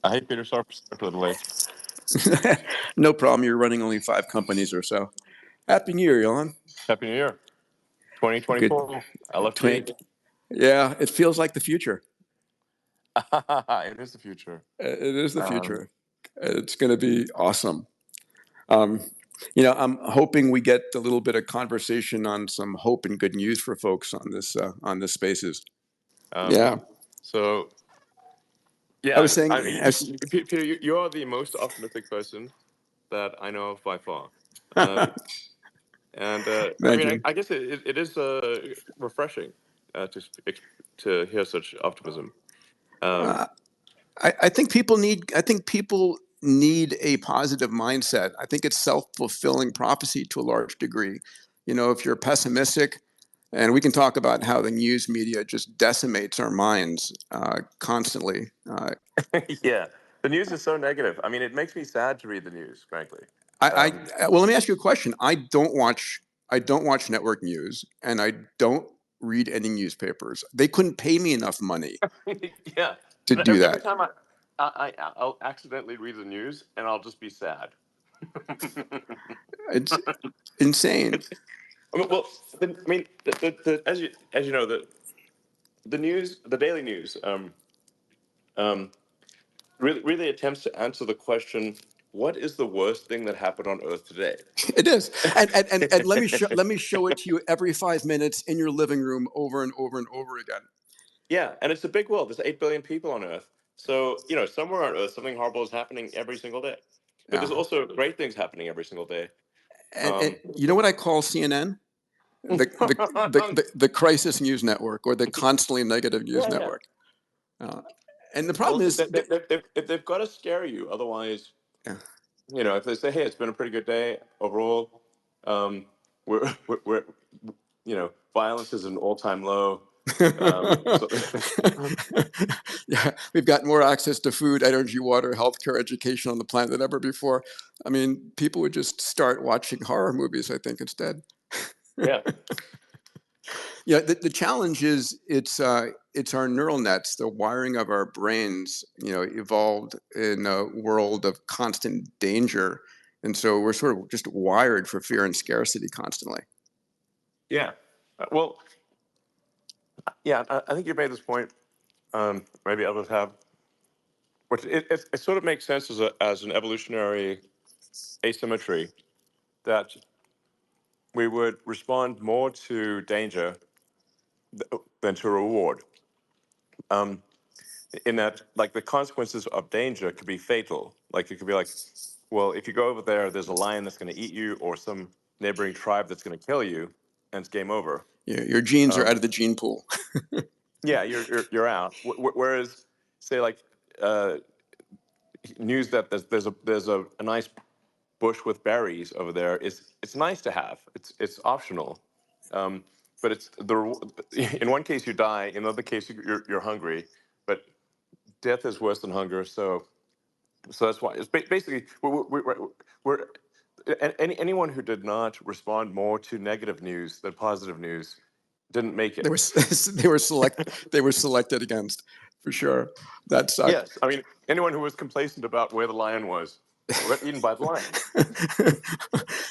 Hey, Peter. Sorry for the delay. No problem. You're running only 5 companies or so. Happy New Year, Elon. Happy New Year. Good. 2024. LFG. 20, yeah, it feels like the future. It is the future. It is the Um, future. It's going to be awesome. Um, I'm hoping we get a little bit of conversation on some hope and good news for folks on this spaces. um, Yeah, so, I yeah, was saying, I mean, Peter, you are the most optimistic person that I know of by far. Um, and I thank mean, you. I guess it is refreshing to hear such optimism. Um, Uh, I think people need a positive mindset. I think it's self-fulfilling prophecy to a large degree. If you're pessimistic, and we can talk about how the news media just decimates our minds constantly. yeah, the news is so negative. I mean, it makes me sad to read the news, frankly. I, Um, well, let me ask you a question. I don't watch network news, and I don't read any newspapers. They couldn't pay me enough money yeah, to do every that. time I'll accidentally read the news and I'll just be sad. It's insane. It's, well, I mean, as you know, the news, the daily news, um, really attempts to answer the question, what is the worst thing that happened on Earth today? It is, and let me show it to you every 5 minutes in your living room over and over and over again. Yeah, and it's a big world. There's 8 billion people on Earth, so somewhere on Earth something horrible is happening every single day. But Yeah, there's also great things happening every single day. and you know what I call CNN? The crisis news network, or the constantly negative news Yeah, yeah. network. Uh, and the Well, problem is that, they've got to scare you. Otherwise, yeah. if they say, "Hey, it's been a pretty good day overall," um, we're violence is an all-time low. So Yeah, we've got more access to food, energy, water, healthcare, education on the planet than ever before. I mean, people would just start watching horror movies, I think, instead. yeah, Yeah, the challenge is it's our neural nets, the wiring of our brains, evolved in a world of constant danger, and so we're sort of just wired for fear and scarcity constantly. yeah. Well, yeah. I think you made this point. Maybe others have, which it sort of makes sense as an evolutionary asymmetry that we would respond more to danger than to reward. Um, in that, like, the consequences of danger could be fatal. Like, it could be like, well, if you go over there, there's a lion that's going to eat you, or some neighboring tribe that's going to kill you, and it's game over. Your genes are Um, out of the gene pool. yeah, you're out. Whereas, say, like, uh, news that there's a nice bush with berries over there is it's nice to have. It's optional. Um, but it's in one case you die, in another case you're hungry. But death is worse than hunger. So that's why it's basically we're anyone who did not respond more to negative news than positive news didn't make They it. were they were selected against, for sure. That sucked. Yes, I mean anyone who was complacent about where the lion was got eaten by the lion.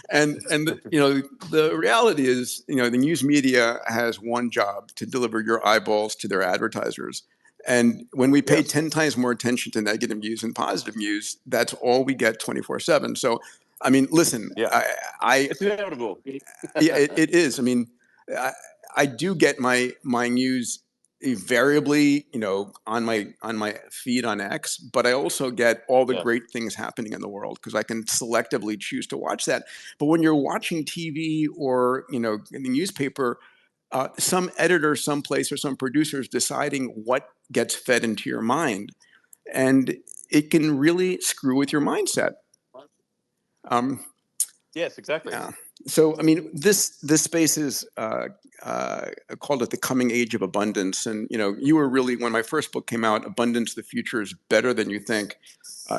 And the reality is, the news media has one job: to deliver your eyeballs to their advertisers. And when we pay Yes. 10 times more attention to negative news than positive news, that's all we get 24/7. So, I mean, listen, Yeah, I it's inevitable. yeah, it is. I mean, I, I do get my news variably, on my feed on X, but I also get all the Yeah. great things happening in the world because I can selectively choose to watch that. But when you're watching TV or in the newspaper, some editor, someplace, or some producer is deciding what gets fed into your mind, and it can really screw with your mindset. Um, Yes, exactly. Yeah. So, I mean, this space is called it the coming age of abundance, and you were really, when my first book came out, "Abundance: The Future is Better Than You Think."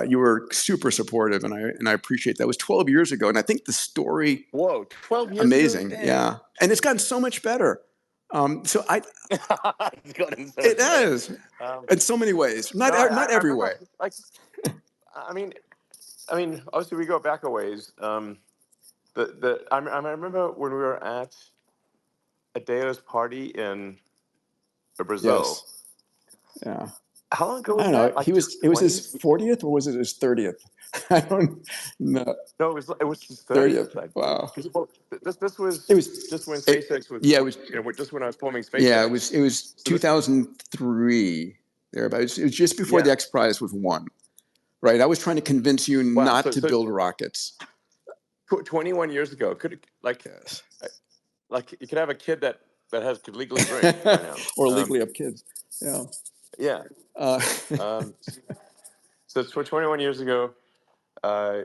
You were super supportive, and I appreciate that. It was 12 years ago, and I think the story Whoa, 12 years ago? amazing. Dang. Yeah, and it's gotten so much better. So I, It's gotten so it insane. is Um, in so many ways, no, not I every remember, way. like, I mean, obviously we go back a ways. I remember when we were at a Deo's party in Brazil. Yes. Yeah. How long ago I was don't know. that? Like It was 20? his 40th or was it his 30th? I don't know. No, it was his 30th. 30th. I think. Wow. 'Cause, well, this It was was, just when it, SpaceX was, yeah, it was, just when I was forming yeah, SpaceX. it was So this, 2003 thereabouts. It was just before the yeah. X Prize was won, right? I was trying to convince you Wow. not to So build rockets. 21 years ago, Yes. uh, like you could have a kid that could legally drink by now. Or legally up kids. Yeah. Yeah. Uh, Um, so it's 21 years ago. Uh,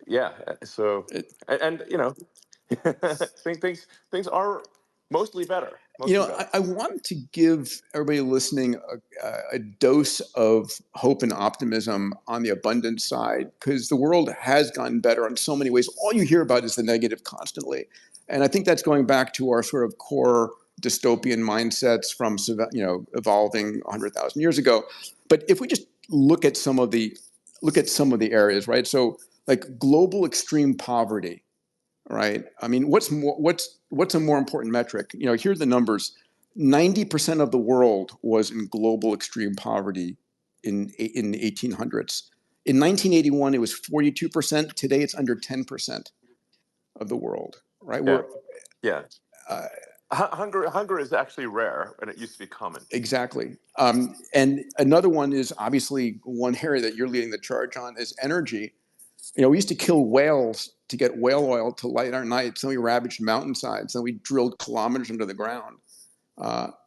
yeah. So it, and things are mostly better. you Mostly know, better. I want to give everybody listening a dose of hope and optimism on the abundance side because the world has gotten better in so many ways. All you hear about is the negative constantly. And I think that's going back to our sort of core dystopian mindsets from, evolving 100,000 years ago. But if we just look at some of the areas, right? So like global extreme poverty, right? I mean, what's a more important metric? You know, here are the numbers. 90% of the world was in global extreme poverty in the 1800s. In 1981, it was 42%. Today, it's under 10% of the world, right? Yeah. We're Yeah. uh, Hunger is actually rare, and it used to be common. exactly. And another one is obviously one area that you're leading the charge on is energy. You know, we used to kill whales to get whale oil to light our nights. Then we ravaged mountainsides. Then we drilled kilometers into the ground.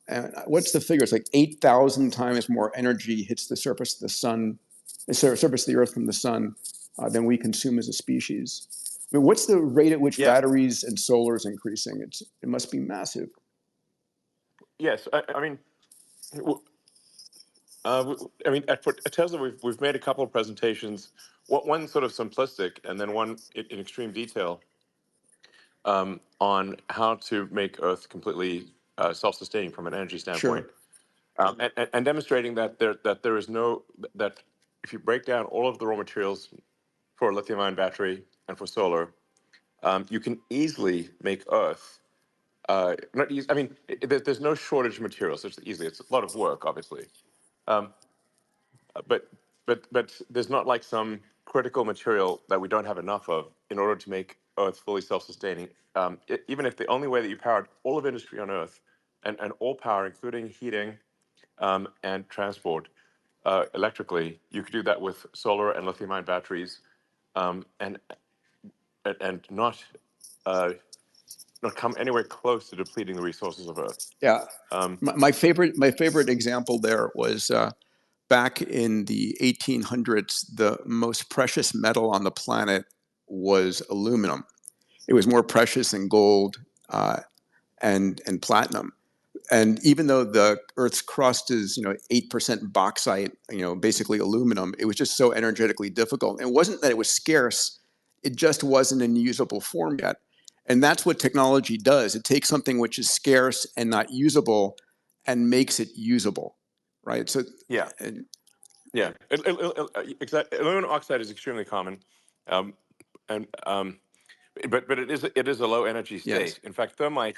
And what's the figure? It's like 8,000 times more energy hits the surface of the sun, the surface of the Earth from the sun than we consume as a species. I mean, what's the rate at which Yeah. batteries and solar is increasing? It must be massive. Yes. I mean, w- at Tesla, we've made a couple of presentations. One sort of simplistic, and then one in extreme detail on how to make Earth completely self-sustaining from an energy standpoint, Sure. and demonstrating that there is no that if you break down all of the raw materials for a lithium-ion battery and for solar, you can easily make Earth. Not easy. I mean, there's no shortage of materials. It's easily. It's a lot of work, obviously. Um, but but there's not like some critical material that we don't have enough of in order to make Earth fully self-sustaining. Even if the only way that you powered all of industry on Earth and all power, including heating and transport, electrically, you could do that with solar and lithium-ion batteries, and not not come anywhere close to depleting the resources of Earth. Yeah. Um, My favorite example there was back in the 1800s. The most precious metal on the planet was aluminum. It was more precious than gold and platinum. And even though the Earth's crust is 8% bauxite, basically aluminum, it was just so energetically difficult. And it wasn't that it was scarce; it just wasn't in usable form yet. And that's what technology does. It takes something which is scarce and not usable, and makes it usable, right? So, yeah, and, yeah. Aluminum oxide is extremely common, um, and but it is a low energy yes, state. In fact, thermite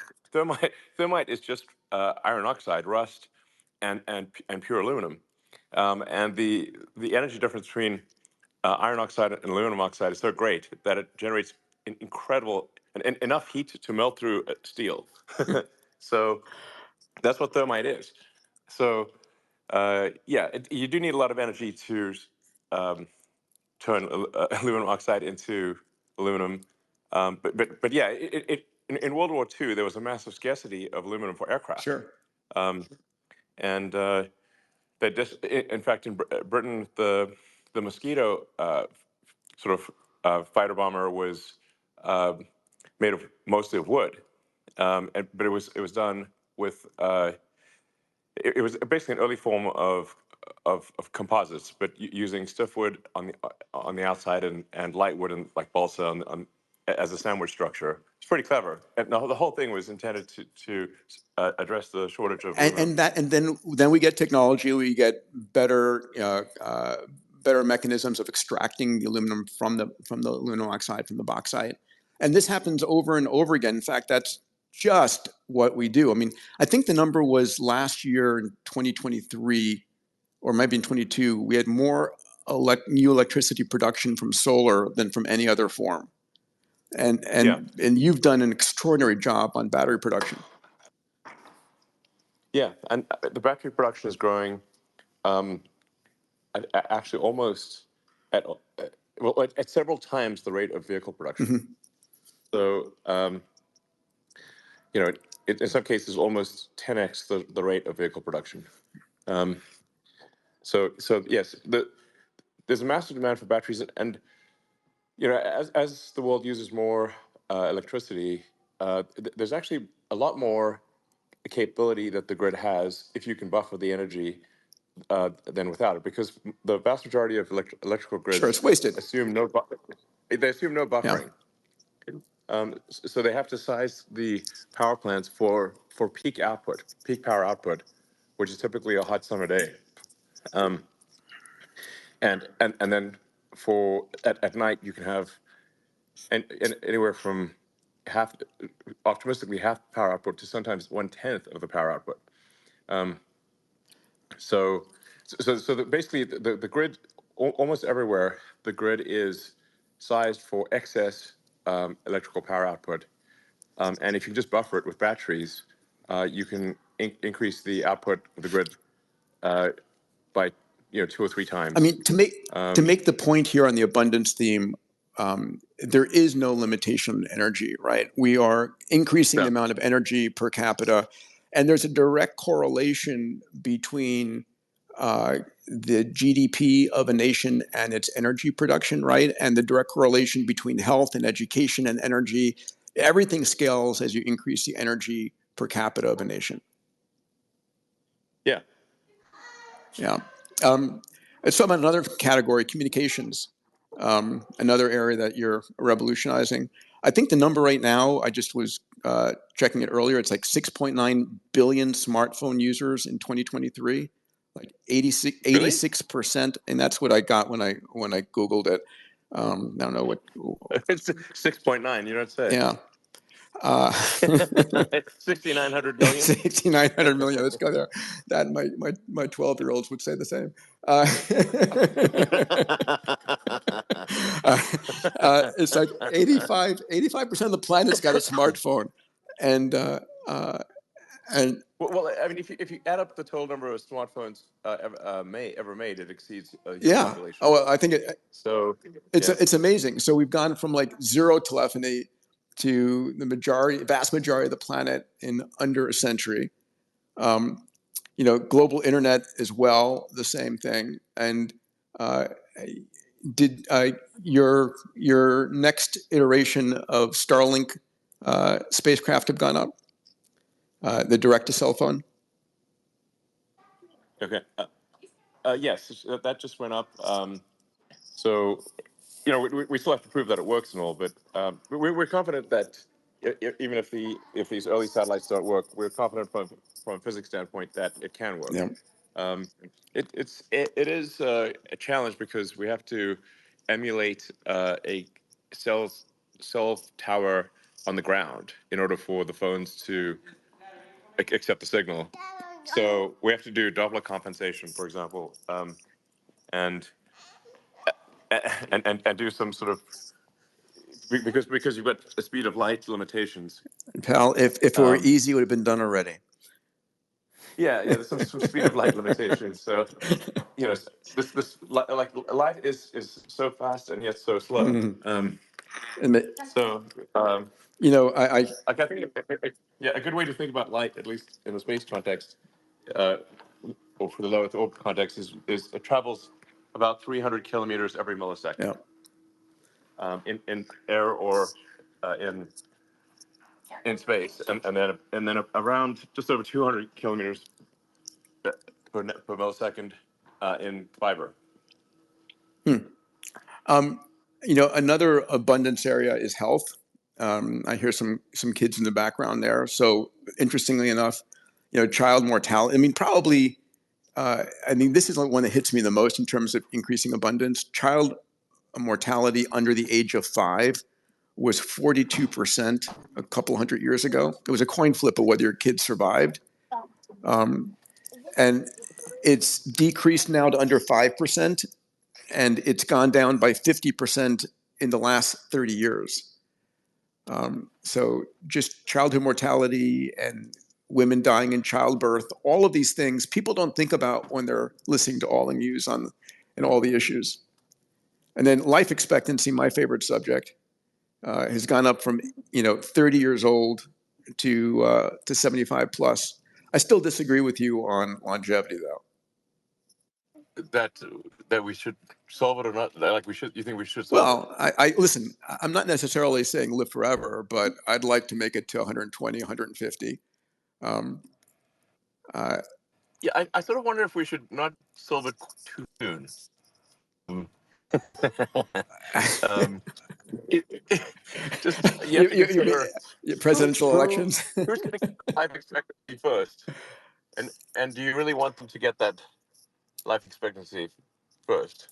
is just iron oxide, rust, and pure aluminum. And the energy difference between iron oxide and aluminum oxide is so great that it generates incredible and enough heat to melt through steel. So that's what thermite is. So yeah, you do need a lot of energy to um, turn aluminum oxide into aluminum. But yeah, in World War II there was a massive scarcity of aluminum for aircraft, sure, um, and they just in fact in Britain the Mosquito sort of fighter bomber was uh, made of mostly of wood, but it was done with it was basically an early form of composites, but using stiff wood on the outside and light wood and like balsa as a sandwich structure. It's pretty clever. And the whole thing was intended to address the shortage of aluminum. And then we get technology. We get better better mechanisms of extracting the aluminum from the aluminum oxide, from the bauxite. And this happens over and over again. In fact, that's just what we do. I mean, I think the number was last year in 2023, or maybe in 22, we had more new electricity production from solar than from any other form. And you've done an extraordinary job on battery production. Yeah, and the battery production is growing actually almost at at several times the rate of vehicle production. Mm-hmm. So in some cases almost 10x the rate of vehicle production. So yes, there's a massive demand for batteries, and as the world uses more electricity, there's actually a lot more capability that the grid has if you can buffer the energy than without it, because the vast majority of electrical Sure, grids it's wasted. they assume no Yeah. buffering. So they have to size the power plants for peak power output, which is typically a hot summer day. And then for at night you can have anywhere from optimistically half power output to sometimes 1/10 of the power output. Basically the grid, almost everywhere the grid is sized for excess electrical power output, and if you just buffer it with batteries, you can increase the output of the grid by 2 or 3 times. I mean, to make the point here on the abundance theme, there is no limitation on energy, right? We are increasing the amount of energy per capita, and there's a direct correlation between the GDP of a nation and its energy production, right? And the direct correlation between health and education and energy. Everything scales as you increase the energy per capita of a nation. Yeah. Yeah. Let's talk about another category, communications. Another area that you're revolutionizing. I think the number right now, I just was checking it earlier, it's like 6.9 billion smartphone users in 2023, like 86%, and that's what I got when I Googled it. I don't know what. It's 6.9, you don't say. Yeah. 6,900 million. 6,900 million. Let's go there. That my 12-year-olds would say the same. It's like 85% of the planet's got a smartphone, and well, I mean, if you add up the total number of smartphones ever made, it exceeds a huge yeah. population. Oh, well, I think it's yeah. amazing. So we've gone from like zero telephony to the vast majority of the planet in under a century. Global internet as well, the same thing. And did your next iteration of Starlink spacecraft have gone up? The direct to cell phone? Okay. Yes, that just went up. So, we still have to prove that it works and all, but we're confident that even if these early satellites don't work, we're confident from a physics standpoint that it can work. Yeah. It is a challenge because we have to emulate a cell tower on the ground in order for the phones to accept the signal. So we have to do Doppler compensation, for example, and do some sort of, because you've got a speed of light limitations. Pal, if it were easy, it would have been done already. Yeah, there's some speed of light limitations. So, this like light is so fast and yet so slow. So, I think a good way to think about light, at least in the space context, or for the low Earth orbit context, is it travels about 300 kilometers every millisecond. Yeah. In air or in space, and then around just over 200 kilometers per millisecond in fiber. Another abundance area is health. I hear some kids in the background there. So interestingly enough, child mortality. I mean, probably. This is one that hits me the most in terms of increasing abundance. Child mortality under the age of 5 was 42% a couple hundred years ago. It was a coin flip of whether your kid survived. And it's decreased now to under 5%, and it's gone down by 50% in the last 30 years. So just childhood mortality and women dying in childbirth, all of these things people don't think about when they're listening to all the news and all the issues. And then life expectancy, my favorite subject, has gone up from 30 years old to 75 plus. I still disagree with you on longevity, though. That that we should solve it or not? Like we should? You think we should solve it? Well, I listen. I'm not necessarily saying live forever, but I'd like to make it to 120, 150. Um, uh, Yeah, I sort of wonder if we should not solve it too soon. Um, um, just you have to you mean consider presidential who elections? who's going to get life expectancy first, and do you really want them to get that life expectancy first?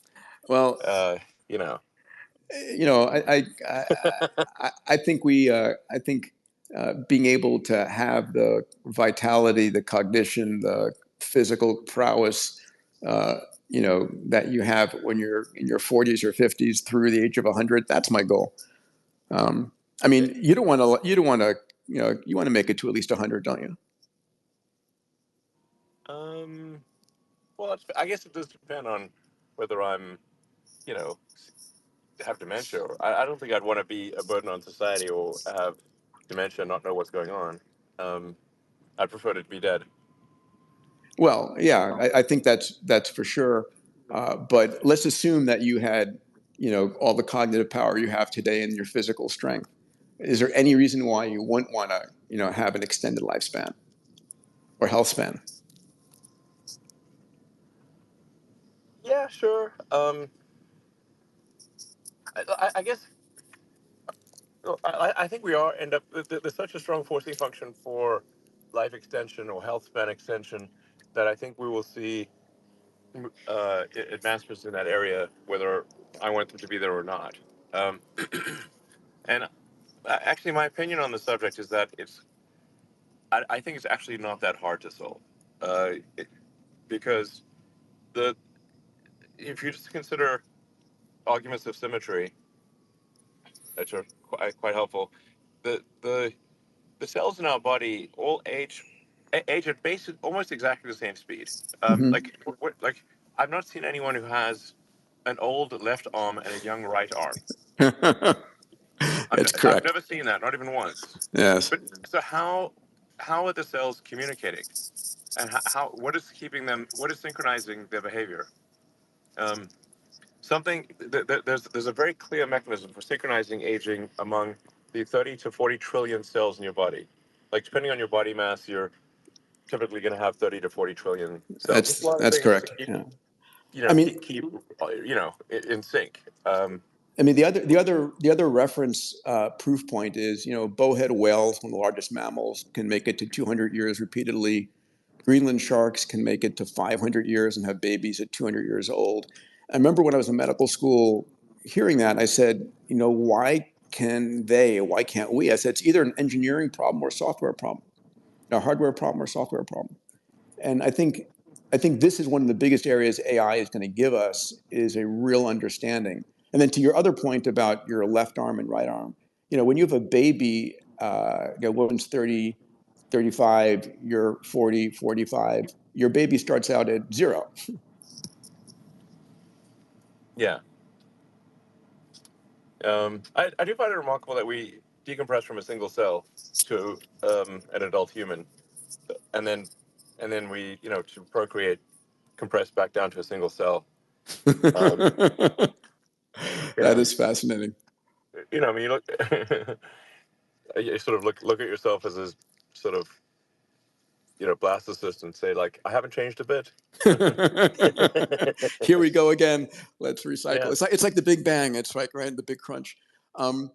Well, Uh, you know. I think I think being able to have the vitality, the cognition, the physical prowess, uh, that you have when you're in your 40s or 50s through the age of 100. That's my goal. Um, I mean, you don't want to. You want to make it to at least 100, don't you? Um, well, I guess it does depend on whether I'm, you know, have dementia. I don't think I'd want to be a burden on society or have dementia and not know what's going on. Um, I'd prefer to be dead. Well, yeah, I think that's for sure. But let's assume that you had, all the cognitive power you have today and your physical strength. Is there any reason why you wouldn't want to, have an extended lifespan or health span? Yeah, sure. I guess I think we are end up. There's such a strong forcing function for life extension or health span extension that I think we will see advancements in that area, whether I want them to be there or not. Um, and actually, my opinion on the subject is that I think it's actually not that hard to solve, uh, it, because the if you just consider arguments of symmetry, which are quite helpful, the cells in our body all age at basically almost exactly the same speed. Hmm. Like I've not seen anyone who has an old left arm and a young right arm. It's I've correct. never seen that, not even once. Yes. But so how are the cells communicating, and how what is keeping them? What is synchronizing their behavior? Um, there's a very clear mechanism for synchronizing aging among the 30 to 40 trillion cells in your body. Like depending on your body mass, you're typically going to have 30 to 40 trillion cells. There's a lot of That's things to correct. keep, Yeah. I mean, keep in sync. the other reference proof point is, bowhead whales, one of the largest mammals, can make it to 200 years repeatedly. Greenland sharks can make it to 500 years and have babies at 200 years old. I remember when I was in medical school hearing that, I said, why can they? Why can't we? I said, it's either an engineering problem or a software problem, a hardware problem or software problem. And I think this is one of the biggest areas AI is going to give us is a real understanding. And then to your other point about your left arm and right arm, when you have a baby, woman's 30, 35, you're 40, 45, your baby starts out at 0. Yeah. I do find it remarkable that we decompress from a single cell to an adult human, and then we to procreate compress back down to a single cell. Um, That you know, is fascinating. I mean, you look, you sort of look at yourself as a sort of blastocyst and say like, I haven't changed a bit. Here we go again. Let's recycle. Yeah. It's like the Big Bang. It's like right the Big Crunch. One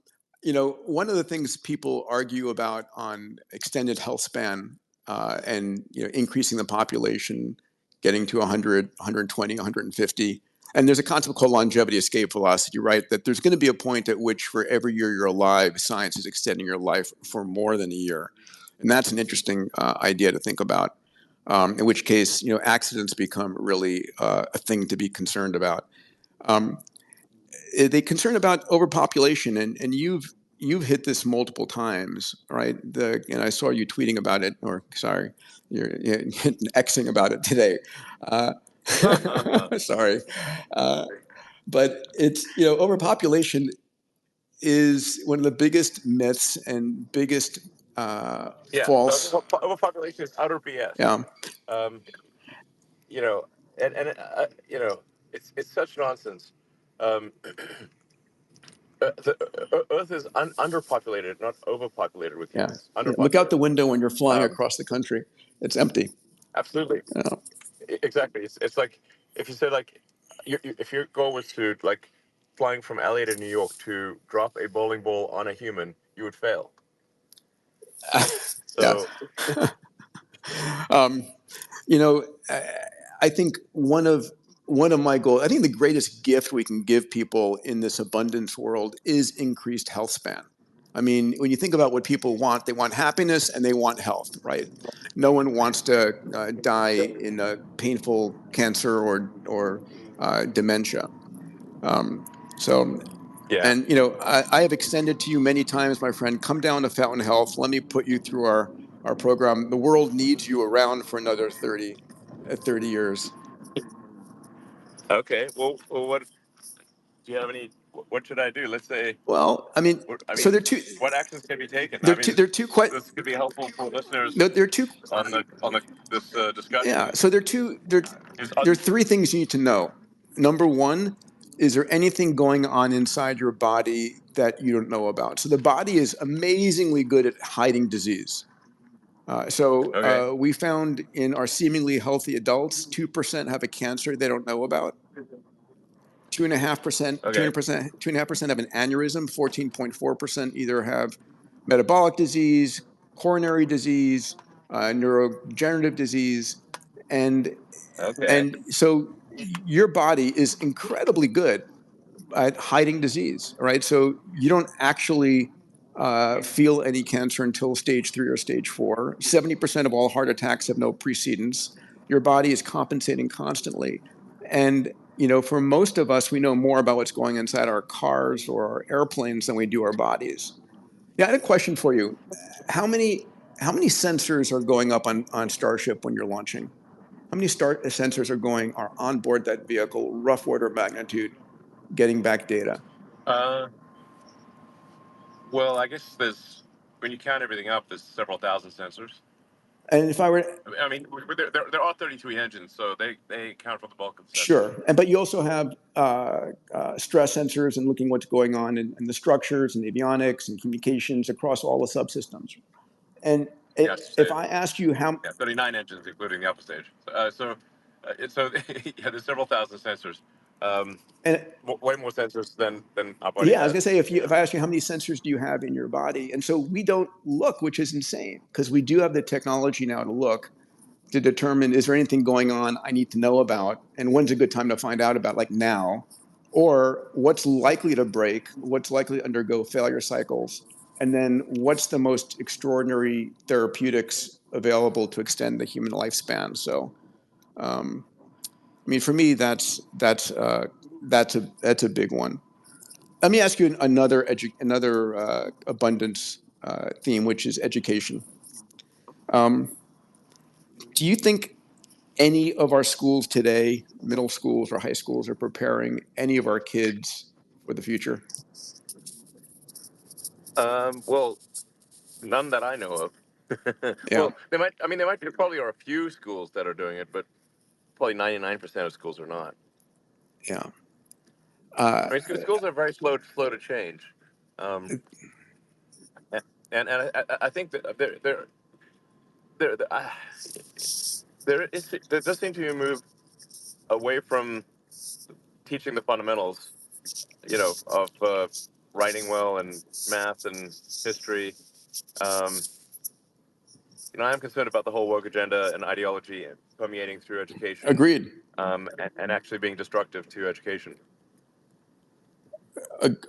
of the things people argue about on extended health span and increasing the population, getting to 100, 120, 150. And there's a concept called longevity escape velocity, right? That there's going to be a point at which for every year you're alive, science is extending your life for more than a year. And that's an interesting idea to think about. In which case, accidents become really a thing to be concerned about. They concern about overpopulation, and you've hit this multiple times, right? And I saw you tweeting about it, or sorry, you're Xing about it today. Sorry, but it's overpopulation is one of the biggest myths and biggest Yeah. false. Overpopulation is utter BS. Yeah. Um, you know, and it's such nonsense. Um, the Earth is underpopulated, not overpopulated with Yeah. humans. Yeah. Look out the Underpopulated. window when you're flying Um, across the country. It's empty. absolutely. Yeah. Exactly. It's like if you say like, if your goal was to like flying from LA to New York to drop a bowling ball on a human, you would fail. Yeah. So um, you know, I think one of my goals, I think the greatest gift we can give people in this abundance world is increased health span. I mean, when you think about what people want, they want happiness and they want health, right? No one wants to die in a painful cancer or dementia. Um, so yeah. And I have extended to you many times, my friend. Come down to Fountain Health. Let me put you through our program. The world needs you around for another 30 years. Okay. Well, what do you have any? What should I do? Let's say. Well, I mean, I so mean, there are two. what actions can be taken? There I are mean, two. There are two quite. this could be helpful for listeners No, there are two. on this Yeah. discussion. So there are two. Is There are three things you need to know. Number one, is there anything going on inside your body that you don't know about? So the body is amazingly good at hiding disease. okay. We found in our seemingly healthy adults, 2% have a cancer they don't know about. 2.5%, Okay. 2.5% have an aneurysm. 14.4% either have metabolic disease, coronary disease, neurodegenerative disease, and Okay. and so your body is incredibly good at hiding disease, right? So you don't actually feel any cancer until stage 3 or stage 4. 70% of all heart attacks have no precedence. Your body is compensating constantly. And, for most of us, we know more about what's going inside our cars or our airplanes than we do our bodies. Yeah, I had a question for you. How many sensors are going up on Starship when you're launching? How many sensors are on board that vehicle, rough order of magnitude, getting back data? Uh, well, I guess there's when you count everything up, there's several thousand sensors. And if I were I mean, there are 33 engines, so they account for the bulk of the sensors. Sure, but you also have stress sensors and looking what's going on in the structures and avionics and communications across all the subsystems. And Yes, if I ask you how, yeah, 39 engines, including the upper stage. So yeah, there's several thousand sensors. Um, and way more sensors than our body yeah, I was gonna has. say if I ask you how many sensors do you have in your body, and so we don't look, which is insane because we do have the technology now to look, to determine is there anything going on I need to know about, and when's a good time to find out about, like now, or what's likely to break, what's likely to undergo failure cycles, and then what's the most extraordinary therapeutics available to extend the human lifespan. So, I mean, for me, that's a big one. Let me ask you another abundance theme, which is education. Um, do you think any of our schools today, middle schools or high schools, are preparing any of our kids for the future? Well, none that I know of. Yeah, Well, they might. I mean, there probably are a few schools that are doing it, but probably 99% of schools are not. yeah. Uh, I mean, schools are very slow to change. Um, and I think that they're there does seem to be a move away from teaching the fundamentals, of writing well and math and history. Um, I'm concerned about the whole woke agenda and ideology permeating through education, Agreed. and actually being destructive to education.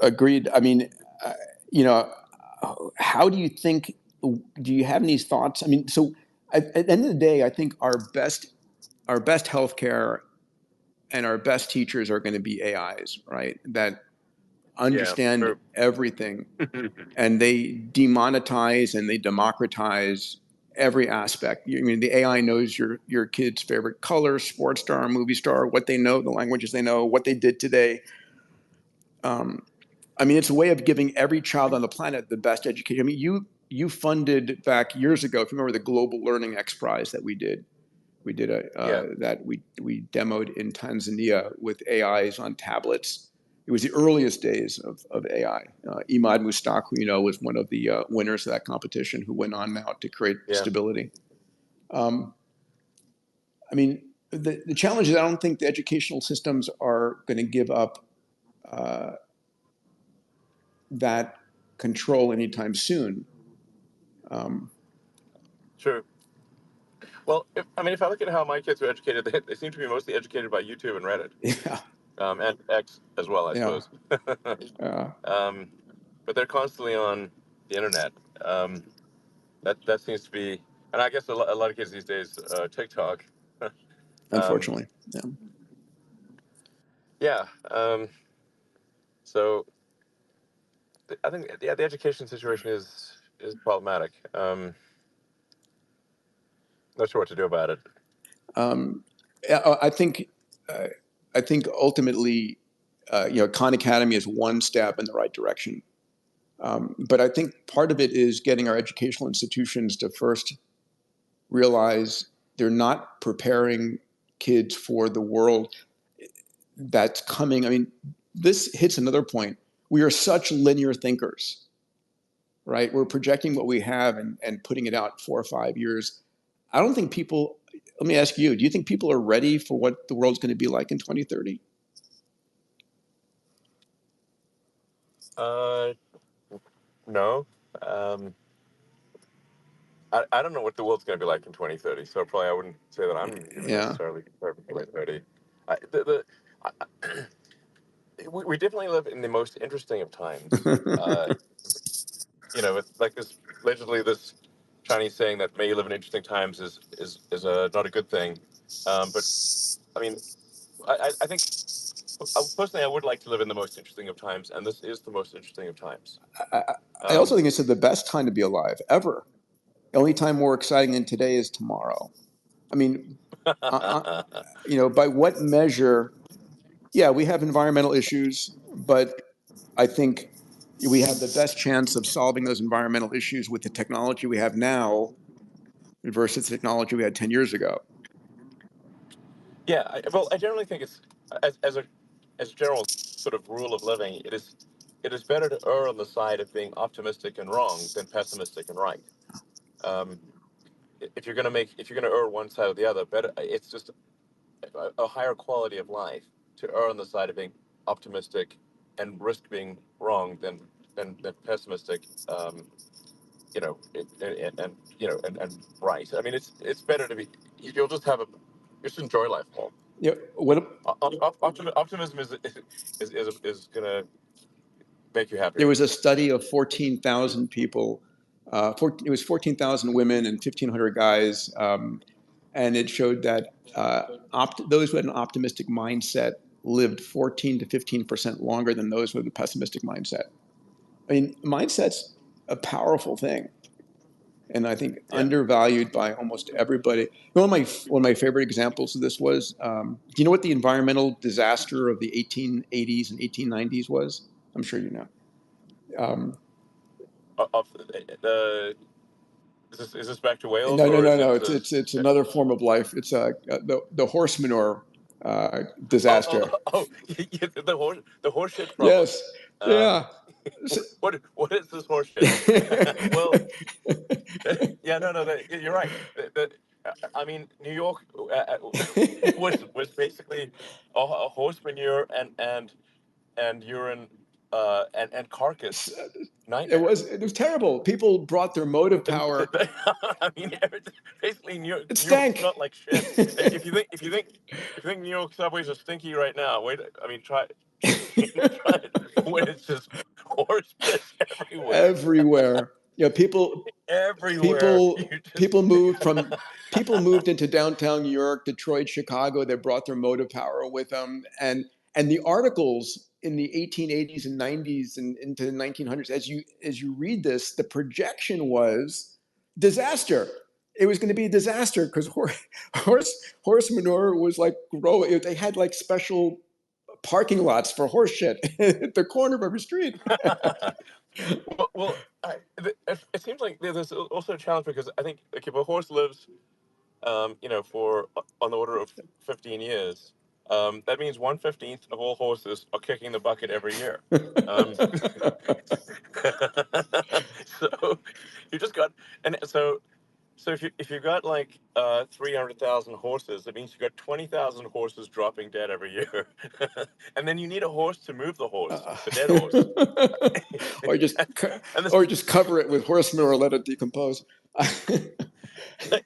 Agreed. I mean, uh, you know, how do you think? Do you have any thoughts? I mean, so at the end of the day, I think our best healthcare and our best teachers are going to be AIs, right? That Yeah, understand true. everything, and they demonetize and they democratize every aspect. I mean, the AI knows your kid's favorite color, sports star, movie star, what they know, the languages they know, what they did today. Um, I mean, it's a way of giving every child on the planet the best education. I mean, you funded back years ago, if you remember the Global Learning X Prize that we did. We did Yeah, that we demoed in Tanzania with AIs on tablets. It was the earliest days of AI. Imad Mustaq, who was one of the winners of that competition, who went on now to create yeah. stability. Um, I mean, the challenge is I don't think the educational systems are going to give up uh, that control anytime soon. Um, True. Well, if I look at how my kids are educated, they seem to be mostly educated by YouTube and Reddit, yeah, and X as well, I yeah, suppose. uh, um, but they're constantly on the internet. That seems to be, and I guess a lot of kids these days, TikTok. um, unfortunately. Yeah. yeah. So I think, yeah, the education situation is problematic. Not sure what to do about it. Um, I think uh, I think ultimately, Khan Academy is one step in the right direction. But I think part of it is getting our educational institutions to first realize they're not preparing kids for the world that's coming. I mean, this hits another point. We are such linear thinkers, right? We're projecting what we have and putting it out 4 or 5 years. I don't think people, let me ask you, do you think people are ready for what the world's going to be like in 2030? Uh, no. Um, I don't know what the world's going to be like in 2030, so probably I wouldn't say that I'm even Yeah. necessarily prepared for 2030. I, we definitely live in the most interesting of times. It's like this, allegedly this Chinese saying that "may you live in interesting times" is not a good thing. But I mean, I think personally I would like to live in the most interesting of times, and this is the most interesting of times. I, I also Um, think it's the best time to be alive ever. The only time more exciting than today is tomorrow. I mean, by what measure? Yeah, we have environmental issues, but I think we have the best chance of solving those environmental issues with the technology we have now versus the technology we had 10 years ago. yeah, well, I generally think it's as a general sort of rule of living, it is better to err on the side of being optimistic and wrong than pessimistic and right. Um, if you're gonna err one side or the other, better it's just a higher quality of life to err on the side of being optimistic and risk being wrong than pessimistic. And right. I mean, it's better to be. You'll just have a. You just enjoy life more. What Optimism is gonna make you There happier. was a study of 14,000 people. It was 14,000 women and 1,500 guys, and it showed that those who had an optimistic mindset lived 14 to 15% longer than those with a pessimistic mindset. I mean, mindset's a powerful thing, and I think Yeah. undervalued by almost everybody. One of my favorite examples of this was, do you know what the environmental disaster of the 1880s and 1890s was? I'm sure you know. Um, Of the is this back to Wales no, no, or no, is no. it? It's another form of life. It's the horse manure Oh, oh, disaster. oh, yeah, the horse shit problem. Yes, Um, yeah. what is this horseshit? Well, yeah, no, you're right. I mean, New York was basically a horse manure and urine and carcass nightmare. It was terrible. People brought their motive power. I mean, basically, It New York stank. smelled like shit. If you think New York subways are stinky right now, wait. I mean, try try it when it's just horse piss everywhere. Everywhere. People Everywhere. people You just people moved from people moved into downtown New York, Detroit, Chicago. They brought their motive power with them, and the articles in the 1880s and 90s and into the 1900s, as you read this, the projection was disaster. It was going to be a disaster because horse manure was like growing. They had like special parking lots for horse shit at the corner of every street. well, it seems like there's also a challenge because I think like if a horse lives, for on the order of 15 years, that means 1/15 of all horses are kicking the bucket every year. Um, so you just got, and so if you've got like 300,000 horses, that means you've got 20,000 horses dropping dead every year, and then you need a horse to move the horse, Uh, the dead horse. or just and this, or just cover it with horse manure, let it decompose.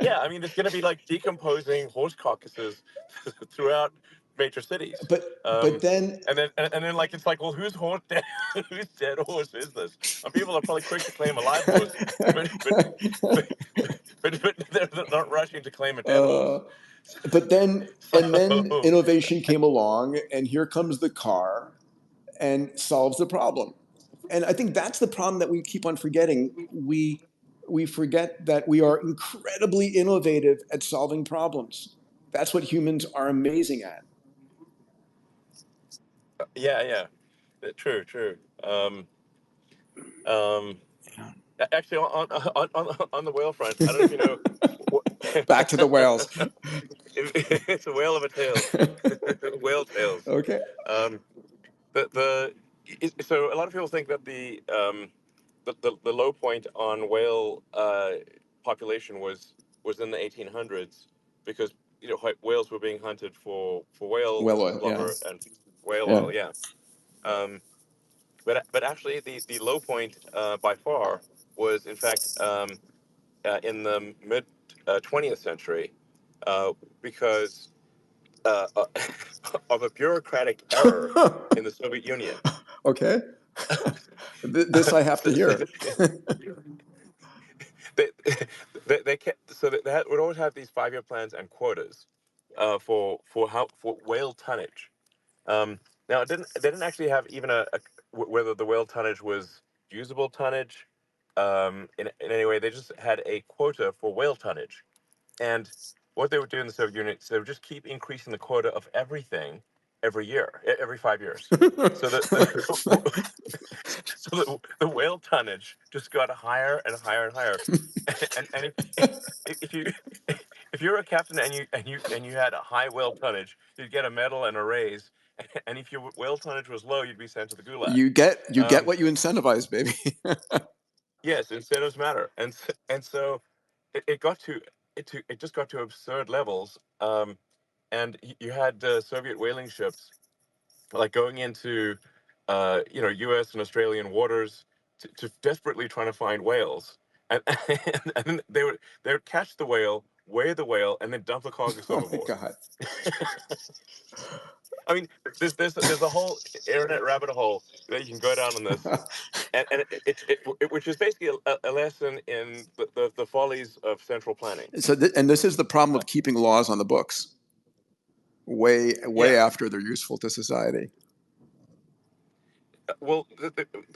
yeah, I mean, there's going to be like decomposing horse carcasses throughout major cities. but then And then like it's like, well, whose horse dead, whose dead horse is this? And people are probably quick to claim a live horse, but, but they're not rushing to claim a dead uh, horse. but then and then So innovation came along, and here comes the car and solves the problem. And I think that's the problem that we keep on forgetting. We forget that we are incredibly innovative at solving problems. That's what humans are amazing at. yeah, true. Um, Actually, on the whale front, I don't know if you know. Back to the whales. It's a whale of a tale. Whale tales. Okay. Um, so a lot of people think that the low point on whale population was in the 1800s because whales were being hunted for whale Well, yeah, blubber and whale yeah. oil. Yeah. Um, but actually, the low point by far was in fact in the mid 20th century because uh, of a bureaucratic error in the Soviet Union. Okay. This I have to So hear. they, they kept, so they would always have these 5-year plans and quotas for whale tonnage. Now they didn't actually have even whether the whale tonnage was usable tonnage in any way. They just had a quota for whale tonnage. And what they would do in the Soviet Union is they would just keep increasing the quota of everything every year, every 5 years. So the whale tonnage just got higher and higher and higher. And if you if you're a captain and you had a high whale tonnage, you'd get a medal and a raise. And if your whale tonnage was low, you'd be sent to the gulag. You get Um, what you incentivize, baby. yes, incentives matter, and so it got it just got to absurd levels. And you had Soviet whaling ships like going into U.S. and Australian waters to desperately trying to find whales, and and then they would catch the whale, weigh the whale, and then dump the carcass Oh my overboard. God. I mean, there's a whole internet rabbit hole that you can go down on this, and which is basically a lesson in the follies of central planning. And this is the problem of keeping laws on the books way Yeah. after they're useful to society. Well,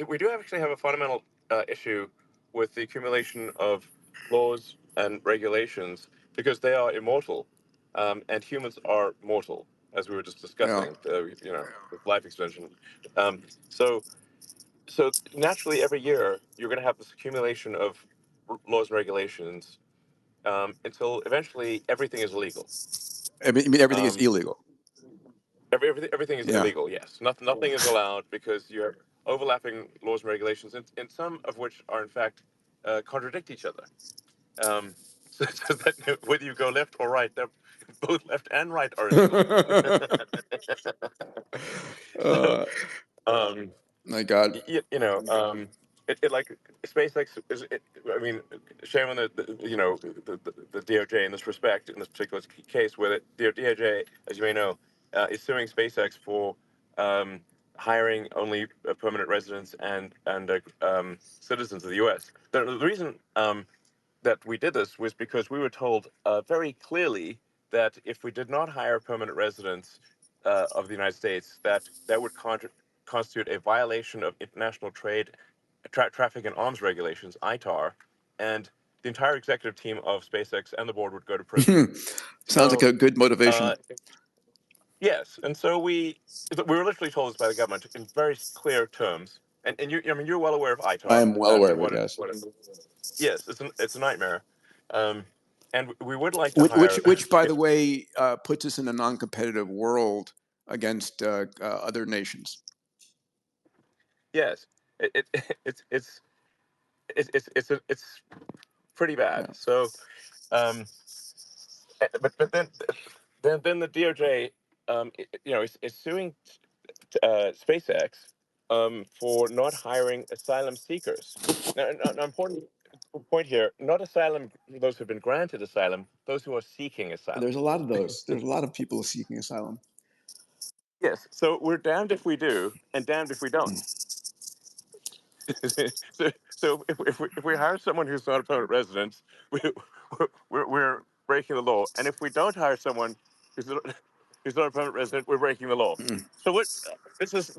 we do actually have a fundamental issue with the accumulation of laws and regulations because they are immortal, and humans are mortal, as we were just Yeah. discussing. With life extension. Um, so, so naturally, every year you're going to have this accumulation of laws and regulations until eventually everything is illegal. I mean, everything is Um, illegal. everything is Yeah. illegal. Yes, nothing is allowed because you're overlapping laws and regulations, and some of which are in fact contradict each other. Um, so that whether you go left or right, both left and right are illegal. So, uh, um, my God. it like SpaceX is. I mean, shame on the DOJ in this respect, in this particular case, where the DOJ, as you may know, is suing SpaceX for hiring only permanent residents and citizens of the U.S. The reason that we did this was because we were told very clearly that if we did not hire permanent residents of the United States, that would constitute a violation of international trade, traffic and arms regulations, ITAR, and the entire executive team of SpaceX and the board would go to prison. Sounds like So, a good motivation. yes, and so we were literally told this by the government in very clear terms. And I mean, you're well aware of I ITAR am well aware and of it, what yes. yes, it's a nightmare. Um, and we would like to Which, hire. which, by the way, puts us in a non-competitive world against other nations. Yes, it, it it's pretty bad. Yeah. So, um, but then the DOJ, is suing SpaceX for not hiring asylum seekers. Now, an important point here: not asylum those who've been granted asylum, those who are seeking asylum. There's a lot of those. There's a lot of people seeking asylum. Yes, so we're damned if we do, and damned if we don't. So if we hire someone who's not a permanent resident, we, we're breaking the law. And if we don't hire someone who's not a permanent resident, we're breaking the law. Mm. So what? This is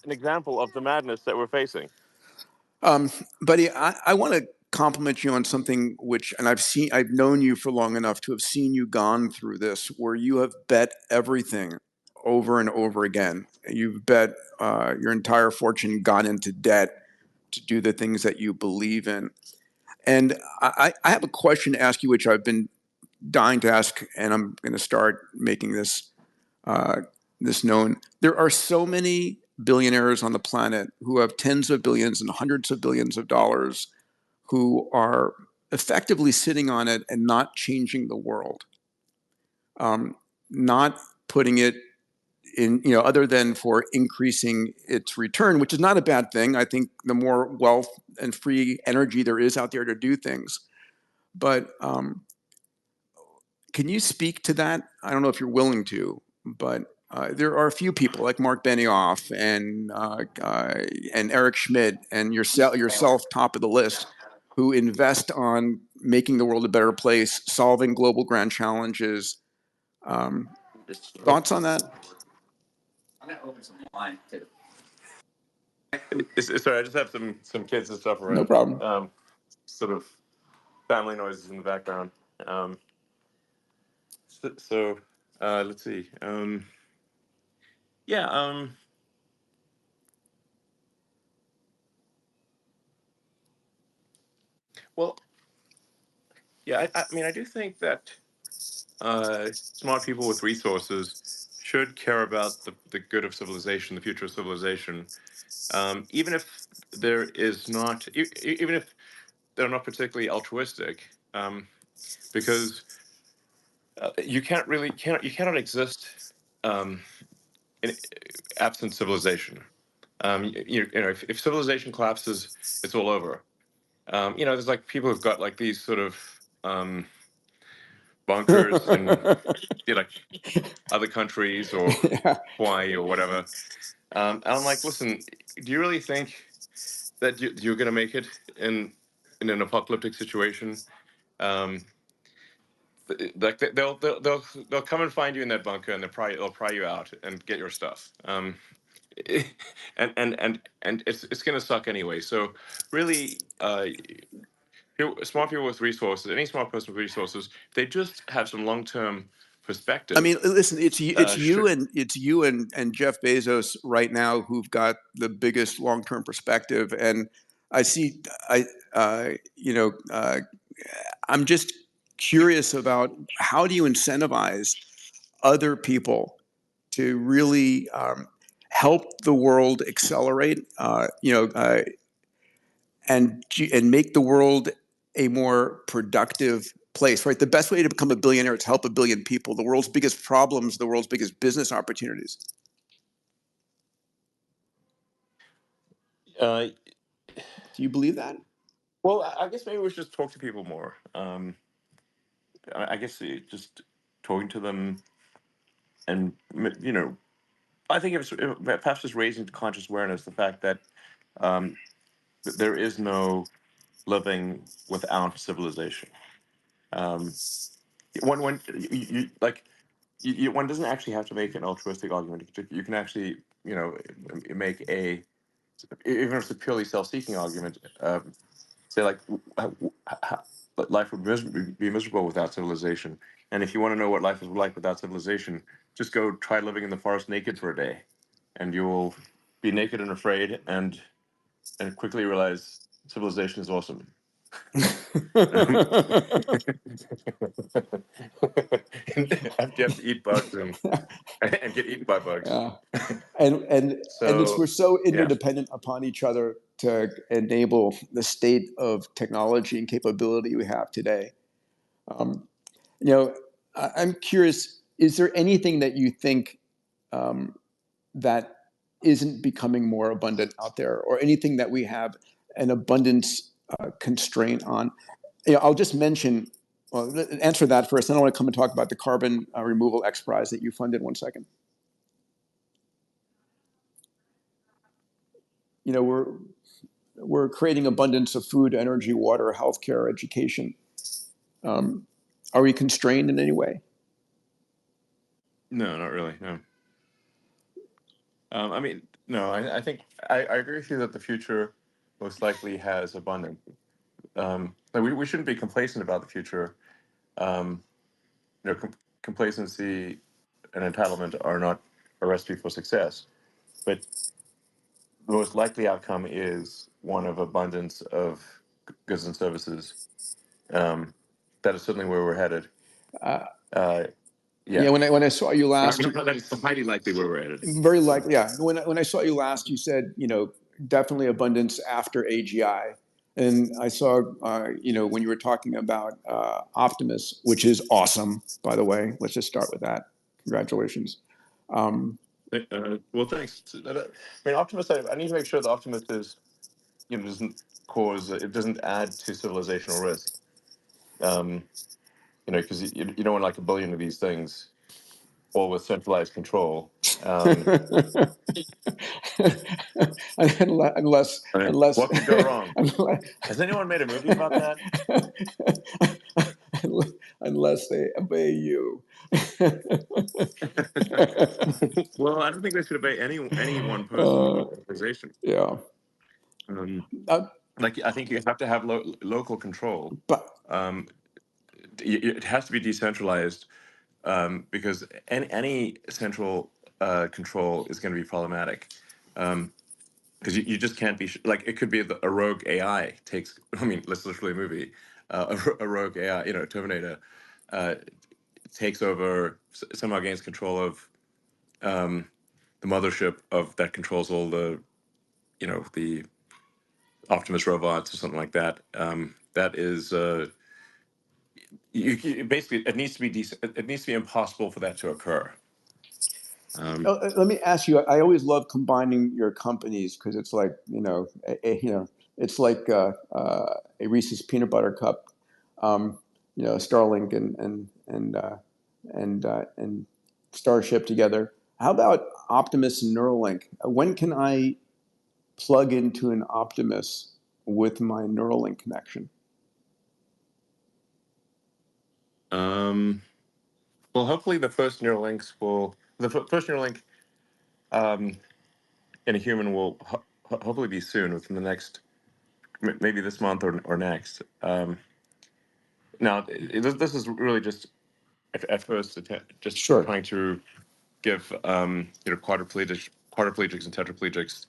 an example of the madness that we're facing. Buddy, I want to compliment you on something which, and I've known you for long enough to have seen you gone through this, where you have bet everything over and over again. You've bet your entire fortune, gone into debt to do the things that you believe in. And I have a question to ask you, which I've been dying to ask, and I'm going to start making uh, this known. There are so many billionaires on the planet who have tens of billions and hundreds of billions of dollars who are effectively sitting on it and not changing the world, not putting it in, other than for increasing its return, which is not a bad thing. I think the more wealth and free energy there is out there to do things. But can you speak to that? I don't know if you're willing to, but there are a few people like Mark Benioff and Eric Schmidt and yourself top of the list who invest on making the world a better place, solving global grand challenges. Um, Thoughts on that? Sorry, I just have some kids and stuff No around. problem. Sort of family noises in the background. So, let's see. Yeah. Well, yeah. I mean, I do think that smart people with resources should care about the good of civilization, the future of civilization, even if there is not, even if they're not particularly altruistic, because you cannot exist um, in absent civilization. If civilization collapses, it's all over. There's like people who've got like these sort of bunkers in like other countries or Yeah. Hawaii or whatever. And I'm like, listen, do you really think that you're going to make it in an apocalyptic situation? Um, like they'll come and find you in that bunker and they'll pry you out and get your stuff. And it's going to suck anyway. So really, smart people with resources, any smart person with resources, they just have some long-term I mean, perspective. listen, Should it's you and Jeff Bezos right now who've got the biggest long term perspective. And I see, I you know, I'm just curious about how do you incentivize other people to really help the world accelerate, and make the world a more productive place, right? The best way to become a billionaire is to help a billion people. The world's biggest problems, the world's biggest business opportunities. Uh, Do you believe that? well, I guess maybe we should just talk to people more. I guess just talking to them, and I think perhaps just raising conscious awareness the fact that um, there is no living without civilization. Um, when one doesn't actually have to make an altruistic argument. You can actually make even if it's a purely self-seeking argument. Say like life would be miserable without civilization, and if you want to know what life is like without civilization, just go try living in the forest naked for a day, and you will be naked and afraid, and quickly realize civilization is awesome. After you have to eat bugs and get eaten by bugs. Yeah. And we're So so yeah. interdependent upon each other to enable the state of technology and capability we have today. Um, I'm curious, is there anything that you think that isn't becoming more abundant out there, or anything that we have an abundance constraint on? I'll just mention, well, answer that first. Then I want to come and talk about the carbon removal X Prize that you funded. 1 second. We're creating abundance of food, energy, water, healthcare, education. Are we constrained in any way? No, not really. No. I mean, no. I think I agree with you that the future most likely has abundance. Like we shouldn't be complacent about the future. Um, Complacency and entitlement are not a recipe for success. But the most likely outcome is one of abundance of goods and services. Um, that is certainly where we're headed. Uh, Uh, yeah, yeah. when I saw you I last, mean, that's highly likely where we're headed. very likely, yeah. When I saw you last, you said, definitely abundance after AGI. And I saw, when you were talking about Optimus, which is awesome, by the way. Let's just start with that. Congratulations. Well, thanks. I mean, Optimus. I need to make sure that Optimus is, doesn't it doesn't add to civilizational risk. Because you don't want like a billion of these things, all with centralized control. unless, unless, What could go wrong? unless, Has anyone made a movie about that? unless they obey you. Well, I don't think they should obey any one person or organization. Yeah. Uh, Like I think you have to have local control. but Um, it has to be decentralized because any central control is going to be problematic. Because you just can't be like it could be a rogue AI takes. I mean, let's literally a movie. A rogue AI, Terminator, uh, takes over somehow gains control of the mothership of that controls all the Optimus robots or something like that. That is basically it needs to be it needs to be impossible for that to occur. let me ask you. I always love combining your companies because it's like it's like a Reese's peanut butter cup, Starlink and Starship together. How about Optimus and Neuralink? When can I plug into an Optimus with my Neuralink connection? Well, hopefully the first Neuralinks will first Neuralink um, in a human will hopefully be soon within the next maybe this month or next. Now this is really just at first just Sure. trying to give quadriplegics and tetraplegics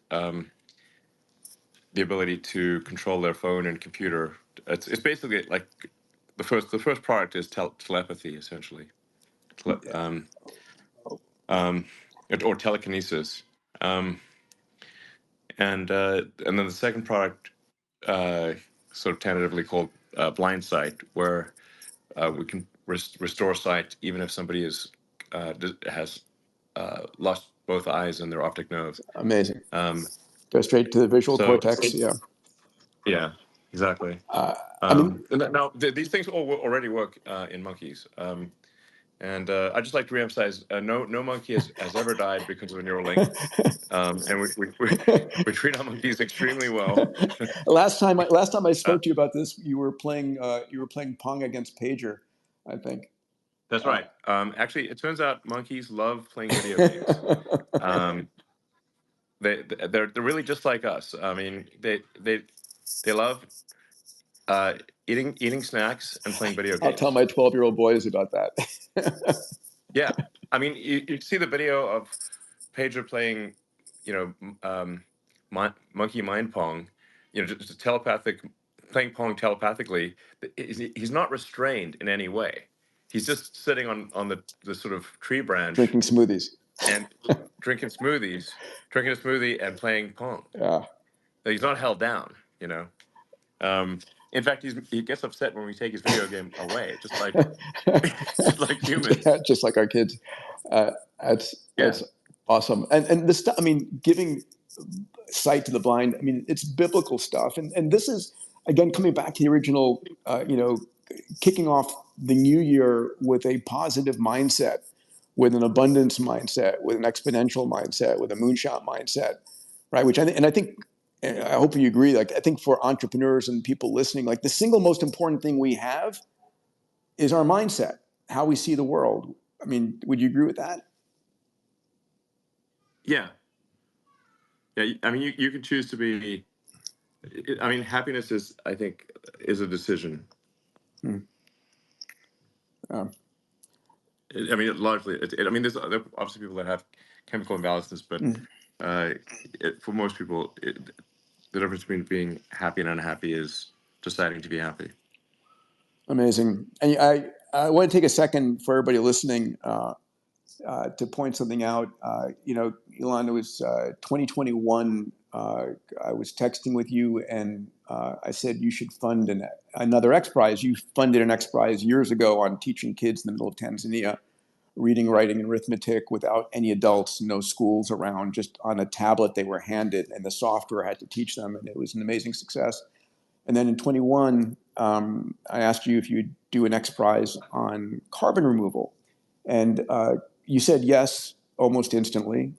the ability to control their phone and computer. It's basically like the first product is telepathy essentially, Tele, or telekinesis. Um, and then the second product, sort of tentatively called Blind Sight, where we can restore sight even if somebody has lost both eyes and their optic nerve. Amazing. Um, Go straight to the visual so cortex. Yeah. yeah, exactly. I mean, Now these things all already work in monkeys. And I just like to reemphasize: no monkey has ever died because of a neural link, and we treat our monkeys extremely well. last time I Uh, spoke to you about this, you were playing Pong against Pager, I think. that's right. Actually, it turns out monkeys love playing video games. Um, they're really just like us. I mean, they love uh, eating snacks and playing video I'll tell games. my 12-year-old boys about that. Yeah, I mean, you see the video of Pager playing, you know, monkey mind pong, just telepathic, playing pong telepathically. He's not restrained in any way. He's just sitting on the sort of tree branch Drinking smoothies. and drinking smoothies, drinking a smoothie and playing pong. Yeah. He's not held down, you know. Um, in fact, he gets upset when we take his video game away, just like humans. Just like our kids. Uh, Yeah. that's awesome. And this stuff, I mean, giving sight to the blind, I mean, it's biblical stuff. And this is, again, coming back to the original, kicking off the new year with a positive mindset, with an abundance mindset, with an exponential mindset, with a moonshot mindset, right? Which I think, and I hope you agree. Like, I think for entrepreneurs and people listening, like the single most important thing we have is our mindset, how we see the world. I mean, would you agree with that? Yeah. Yeah. I mean, you can choose to be. I mean, happiness I think, is a decision. Hmm. I mean, largely. I mean, there are obviously people that have chemical imbalances, but uh, for most people, the difference between being happy and unhappy is deciding to be happy. Amazing. And I want to take a second for everybody listening to point something out. Elon, it was 2021. I was texting with you, and I said you should fund another X Prize. You funded an X Prize years ago on teaching kids in the middle of Tanzania reading, writing, and arithmetic without any adults, no schools around, just on a tablet they were handed, and the software had to teach them, and it was an amazing success. And then in 21, I asked you if you'd do an X Prize on carbon removal. And you said yes almost instantly.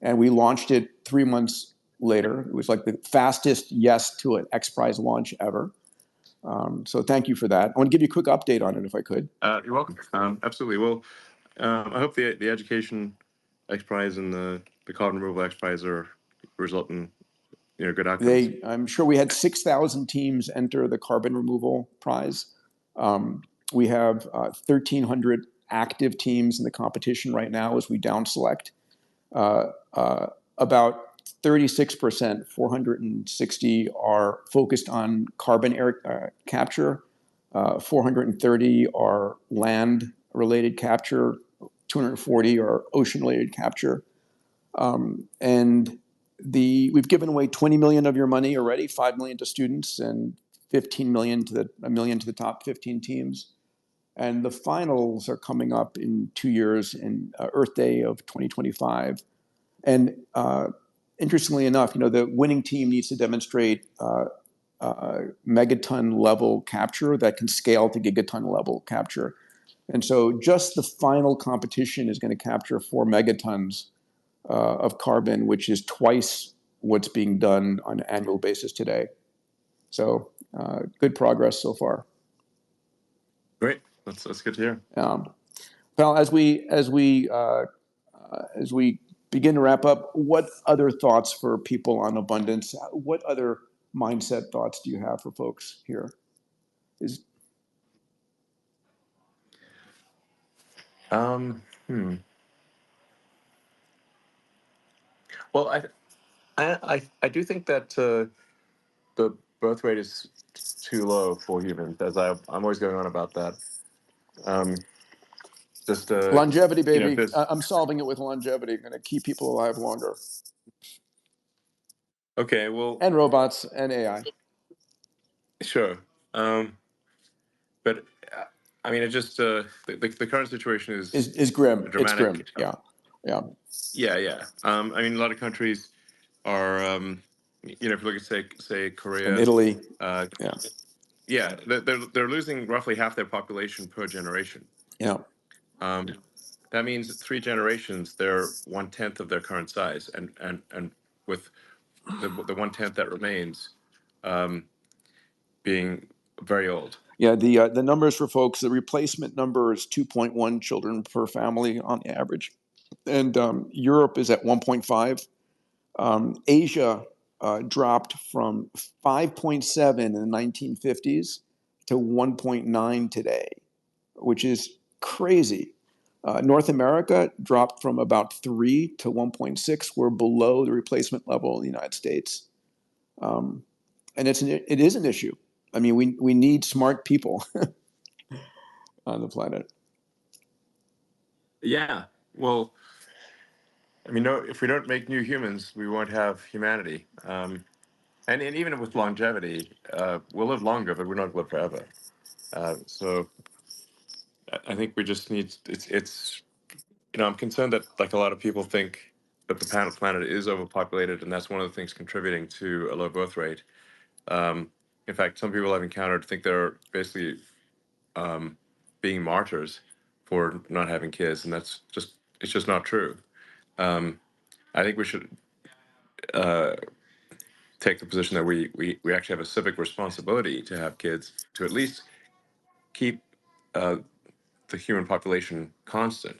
And we launched it 3 months later. It was like the fastest yes to an X Prize launch ever. So thank you for that. I want to give you a quick update on it if I could. You're welcome. Absolutely. Well, I hope the education X Prize and the carbon removal X Prize result in good outcomes. I'm sure we had 6,000 teams enter the carbon removal prize. We have 1,300 active teams in the competition right now as we down select. About 36%, 460, are focused on carbon air capture. 430 are land related capture. 240 are ocean related capture. And we've given away 20 million of your money already, 5 million to students and 15 million to a million to the top 15 teams. And the finals are coming up in 2 years in Earth Day of 2025. And interestingly enough, the winning team needs to demonstrate megaton level capture that can scale to gigaton level capture. And so just the final competition is going to capture 4 megatons of carbon, which is twice what's being done on an annual basis today. So good progress so far. Great. That's good to hear. Well, as we begin to wrap up, what other thoughts for people on abundance? What other mindset thoughts do you have for folks here? Um, hmm. Well, I do think that the birth rate is too low for humans, as I'm always going on about that. Um, just Longevity, you know, if baby. there's I'm solving it with longevity. Going to keep people alive longer. okay, well, And robots and AI sure, but I mean, it just the current situation is is grim. It's grim. dramatic. Yeah, yeah. Yeah, yeah. I mean, a lot of countries are, you know, if you look at say And Korea, Italy. uh, Yeah, yeah, they're losing roughly half their population per generation. yeah. Um, that means 3 generations, they're 1/10 of their current size, and with the 1/10 that remains um, being very old. Yeah, the numbers for folks, the replacement number is 2.1 children per family on average, and Europe is at 1.5. Asia dropped from 5.7 in the 1950s to 1.9 today, which is crazy. North America dropped from about 3 to 1.6. We're below the replacement level in the United States. And it is an issue. I mean, we need smart people on the planet. Yeah. Well, I mean, no, if we don't make new humans, we won't have humanity. And even with longevity, we'll live longer, but we're not live forever. So I think we just need it's you know, I'm concerned that like a lot of people think that the planet is overpopulated, and that's one of the things contributing to a low birth rate. Um, in fact, some people I've encountered think they're basically um, being martyrs for not having kids, and it's just not true. Um, I think we should uh, take the position that we actually have a civic responsibility to have kids to at least keep uh, the human population constant.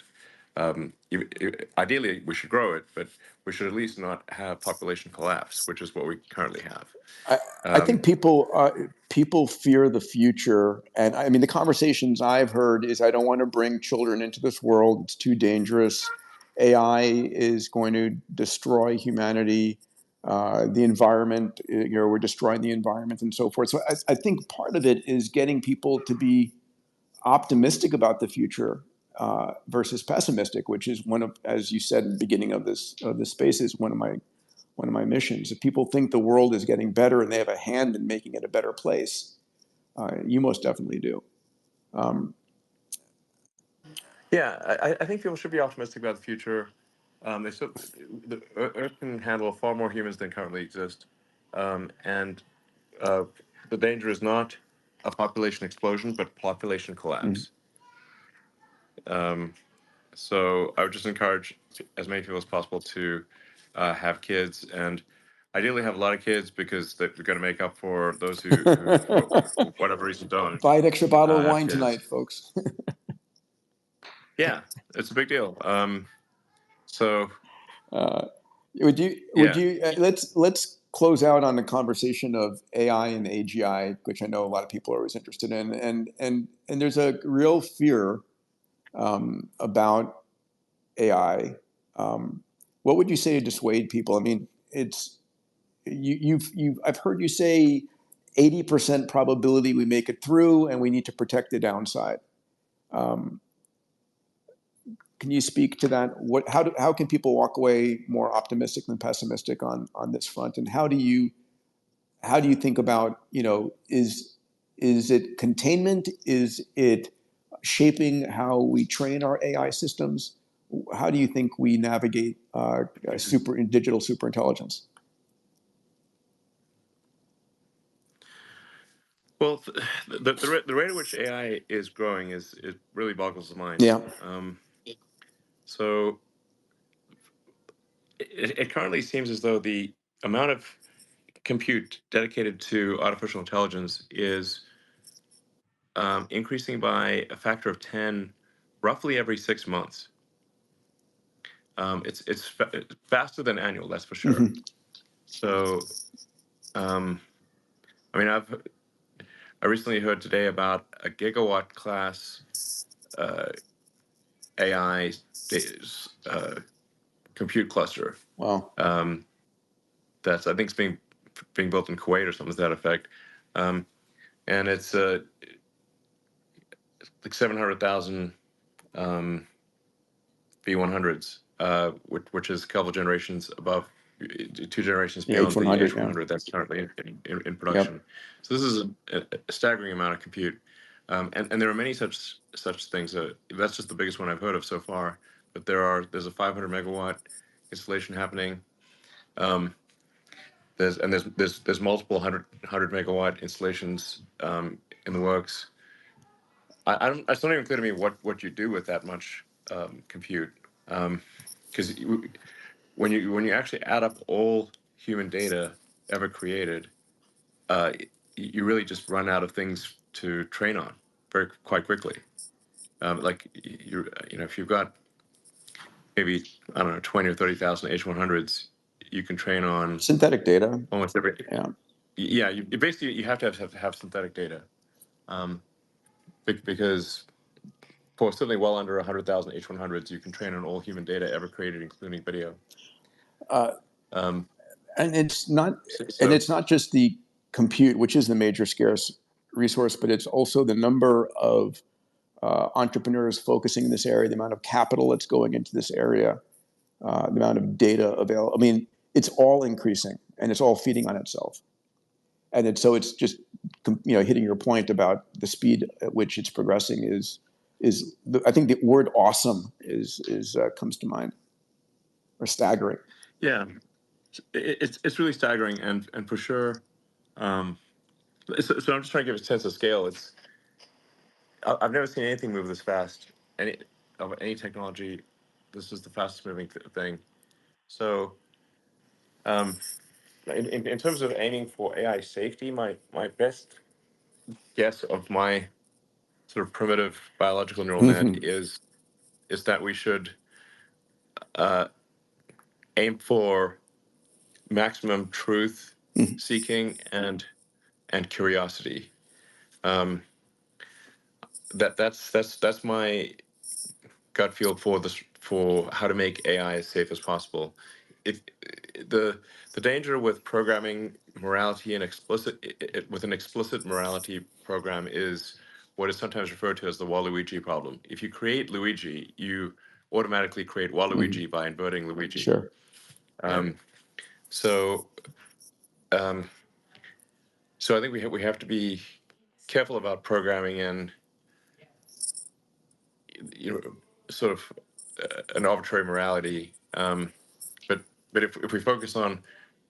Ideally, we should grow it, but we should at least not have population collapse, which is what we currently have. I, I think Um, people fear the future, and I mean the conversations I've heard is I don't want to bring children into this world. It's too dangerous. AI is going to destroy humanity, the environment. We're destroying the environment and so forth. So I think part of it is getting people to be optimistic about the future versus pessimistic, which is one of, as you said in the beginning of this space, is one of my missions. If people think the world is getting better and they have a hand in making it a better place, you most definitely do. Um, yeah, I think people should be optimistic about the future. They still, the Earth can handle far more humans than currently exist, and uh, the danger is not a population explosion, but population mm. collapse. Um, So I would just encourage as many people as possible to have kids, and ideally have a lot of kids because they're going to make up for those who for whatever reason don't Buy an extra bottle of have wine kids. tonight, folks. Yeah, it's a big deal. So Uh, would yeah, you let's close out on the conversation of AI and AGI, which I know a lot of people are always interested in, and there's a real fear about AI. What would you say to dissuade people? I mean, it's you've I've heard you say 80% probability we make it through, and we need to protect the downside. Um, can you speak to that? How can people walk away more optimistic than pessimistic on this front? And how do you think about, is it containment? Is it shaping how we train our AI systems? How do you think we navigate digital superintelligence? well, the rate at which AI is growing is it really boggles the mind. Yeah. So it currently seems as though the amount of compute dedicated to artificial intelligence is increasing by a factor of 10 roughly every 6 months. It's faster than annual, that's for sure. Hmm. So, um, I mean, I recently heard today about a gigawatt class uh, AI uh, compute cluster. Wow. Um, that's I think it's being built in Kuwait or something to that effect, and it's like 700,000 V100s, which is a couple generations above, 2 generations The beyond the H100, yeah. H100 that's currently in Yep. production. So this is a staggering amount of compute, and there are many such things. That's just the biggest one I've heard of so far. But there's a 500 megawatt installation happening. There's multiple 100 megawatt installations in the works. It's not even clear to me what you do with that much compute, because when you actually add up all human data ever created, you really just run out of things to train on quite quickly. Like if you've got maybe, I don't know, 20 or 30,000 H100s, you can train on Synthetic data. almost every. Yeah. Yeah, basically you have to have synthetic data, because for certainly well under 100,000 H100s, you can train on all human data ever created, including video. Um, And it's not, and so it's not just the compute, which is the major scarce resource, but it's also the number of entrepreneurs focusing in this area, the amount of capital that's going into this area, the amount of data available. I mean, it's all increasing, and it's all feeding on itself. And it's just hitting your point about the speed at which it's progressing I think the word awesome is comes to mind, or staggering. yeah, it's really staggering, and for sure. So I'm just trying to give a sense of scale. I've never seen anything move this fast. Any technology, this is the fastest moving thing. So, in terms of aiming for AI safety, my best guess of my sort of primitive biological neural net is that we should aim for maximum truth seeking and curiosity. Um, that's my gut feel for how to make AI as safe as possible. If the danger with programming morality and with an explicit morality program is what is sometimes referred to as the Waluigi problem. If you create Luigi, you automatically create Waluigi by inverting Luigi. Sure. Um, so um, so I think we have to be careful about programming in, sort of an arbitrary morality. But if we focus on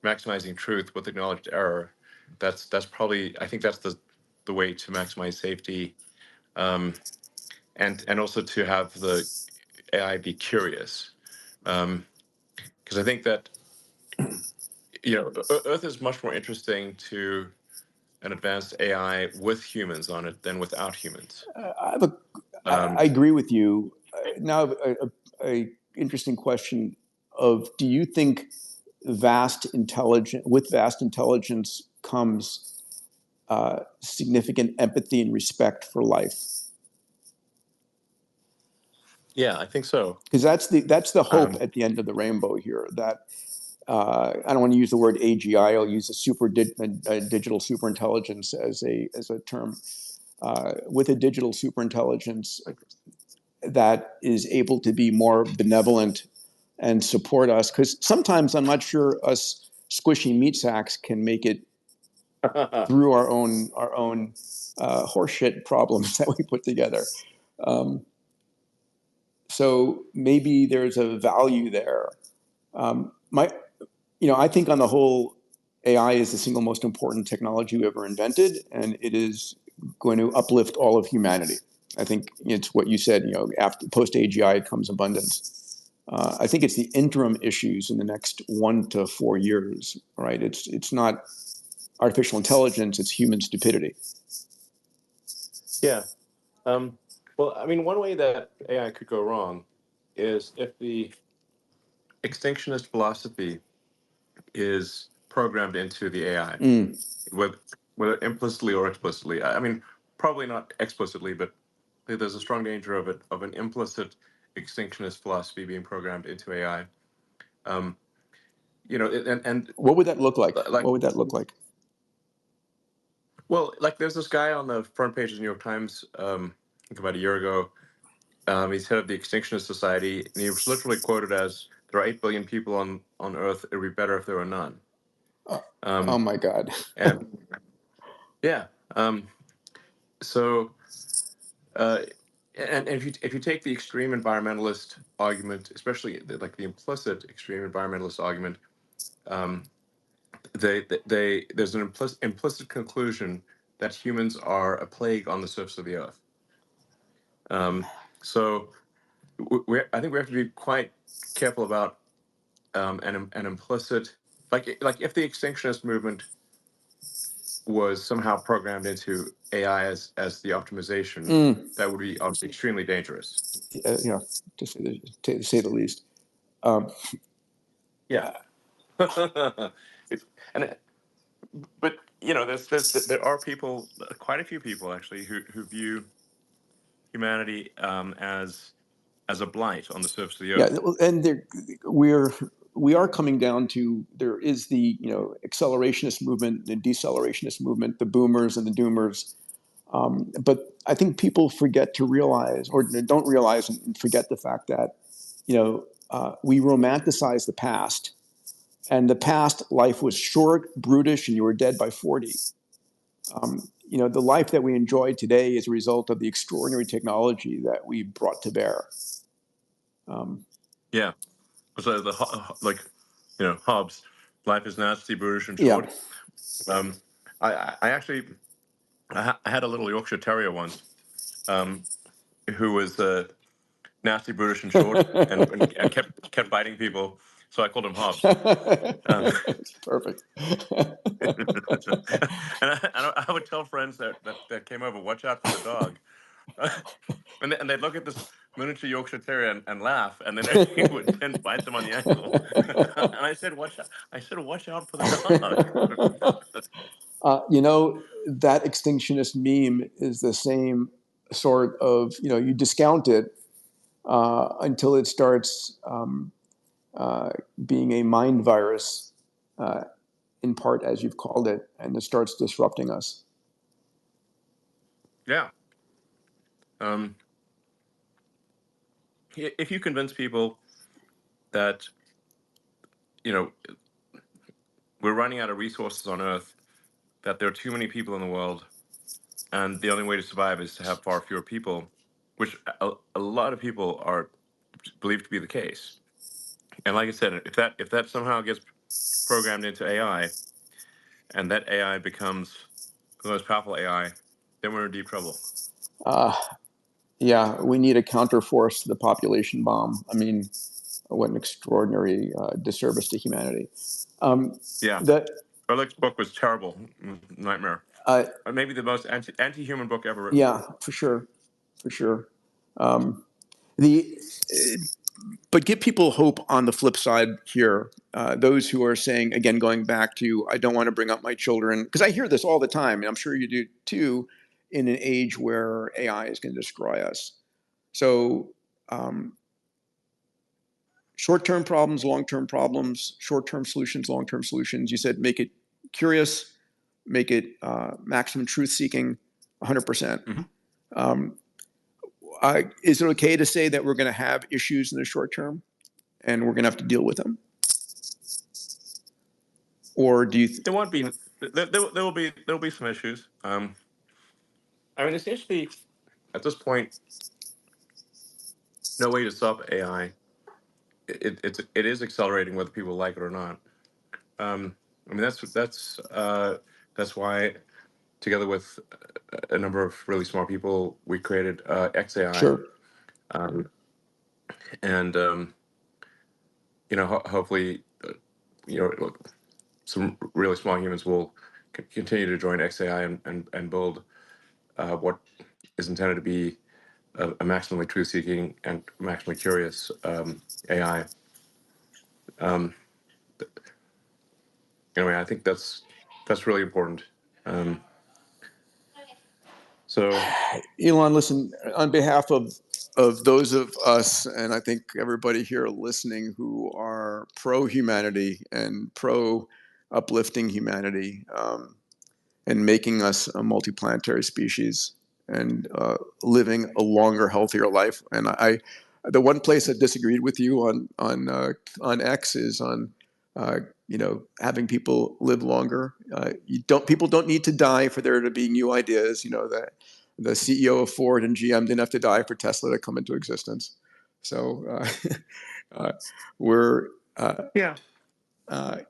maximizing truth with acknowledged error, that's probably, I think that's the way to maximize safety, and also to have the AI be curious, because I think that Earth is much more interesting to an advanced AI with humans on it than without humans. I agree with you. Now, a interesting question of: do you think with vast intelligence comes significant empathy and respect for life? Yeah, I think so. Because that's the hope Um, at the end of the rainbow here. That I don't want to use the word AGI. I'll use a digital superintelligence as a term. With a digital superintelligence that is able to be more benevolent and support us, because sometimes I'm not sure us squishy meat sacks can make it through our own horseshit problems that we put together. So maybe there's a value there. I think on the whole, AI is the single most important technology we ever invented, and it is going to uplift all of humanity. I think it's what you said. After post AGI comes abundance. I think it's the interim issues in the next 1 to 4 years. Right? It's not artificial intelligence; it's human stupidity. yeah. Well, I mean, one way that AI could go wrong is if the extinctionist philosophy is programmed into the AI, whether implicitly or explicitly. I mean, probably not explicitly, but there's a strong danger of an implicit extinctionist philosophy being programmed into AI. And What would that look like? like, What would that look like? well, like there's this guy on the front page of the New York Times, I think about a year ago. He's head of the Extinctionist Society, and he was literally quoted as, "There are 8 billion people on Earth. It would be better if there were none." Oh Um, my God. and yeah, so uh, and if you take the extreme environmentalist argument, especially like the implicit extreme environmentalist argument, um, there's an implicit conclusion that humans are a plague on the surface of the Earth. So I think we have to be quite careful about an implicit, like if the extinctionist movement was somehow programmed into AI as the optimization, Mm, that would be obviously extremely dangerous. you know, to say the least. Um, Yeah. it's, and but there are people, quite a few people actually, who view humanity as a blight on the surface of the yeah, earth. and we're we are coming down to, there is the accelerationist movement, the decelerationist movement, the boomers and the doomers. But I think people forget to realize, or don't realize and forget the fact that we romanticize the past, and the past life was short, brutish, and you were dead by 40. The life that we enjoy today is a result of the extraordinary technology that we brought to bear. Yeah. So Hobbes, life is nasty, brutish, and Yeah. short. Um, I actually I had a little Yorkshire Terrier once, um, who was nasty, brutish, and short, and kept biting people. So I called him Hobbs. Um, Perfect. and I would tell friends that came over, watch out for the dog. And they'd look at this miniature Yorkshire Terrier and laugh, and then he would then bite them on the ankle. And I said, "Watch out!" I said, "Watch out for the dog." That extinctionist meme is the same sort of, you discount it until it starts being a mind virus, uh, in part, as you've called it, and it starts disrupting us. Yeah. Um, if you convince people that you know we're running out of resources on Earth, that there are too many people in the world, and the only way to survive is to have far fewer people, which a lot of people are believed to be the case. And like I said, if that somehow gets programmed into AI, and that AI becomes the most powerful AI, then we're in deep trouble. Uh, yeah, we need a counterforce to the population bomb. I mean, what an extraordinary disservice to humanity. Yeah, That Ehrlich's book was terrible, nightmare. uh, Maybe the most anti-human book ever written. Yeah, for sure, for sure. Um, the but give people hope on the flip side here. Those who are saying, again, going back to, I don't want to bring up my children, because I hear this all the time, and I'm sure you do too, in an age where AI is going to destroy us. So, um, short-term problems, long-term problems, short-term solutions, long-term solutions. You said make it curious, make it maximum truth-seeking, 100%. Mm-hmm. Is it okay to say that we're going to have issues in the short term and we're going to have to deal with them? Or do you? There won't be. There will be some issues. I mean, essentially, at this point, no way to stop AI. It is accelerating whether people like it or not. I mean, that's why, together with a number of really smart people, we created XAI, Sure. um, and hopefully, some really small humans will continue to join XAI and build what is intended to be a maximally truth-seeking and maximally curious AI. Um, anyway, I think that's really important. Um, so Elon, listen, on behalf of those of us, and I think everybody here listening who are pro humanity and pro uplifting humanity, and making us a multiplanetary species, and living a longer, healthier life. And the one place I disagreed with you on X is on having people live longer. People don't need to die for there to be new ideas. The CEO of Ford and GM didn't have to die for Tesla to come into existence. So we're Yeah. I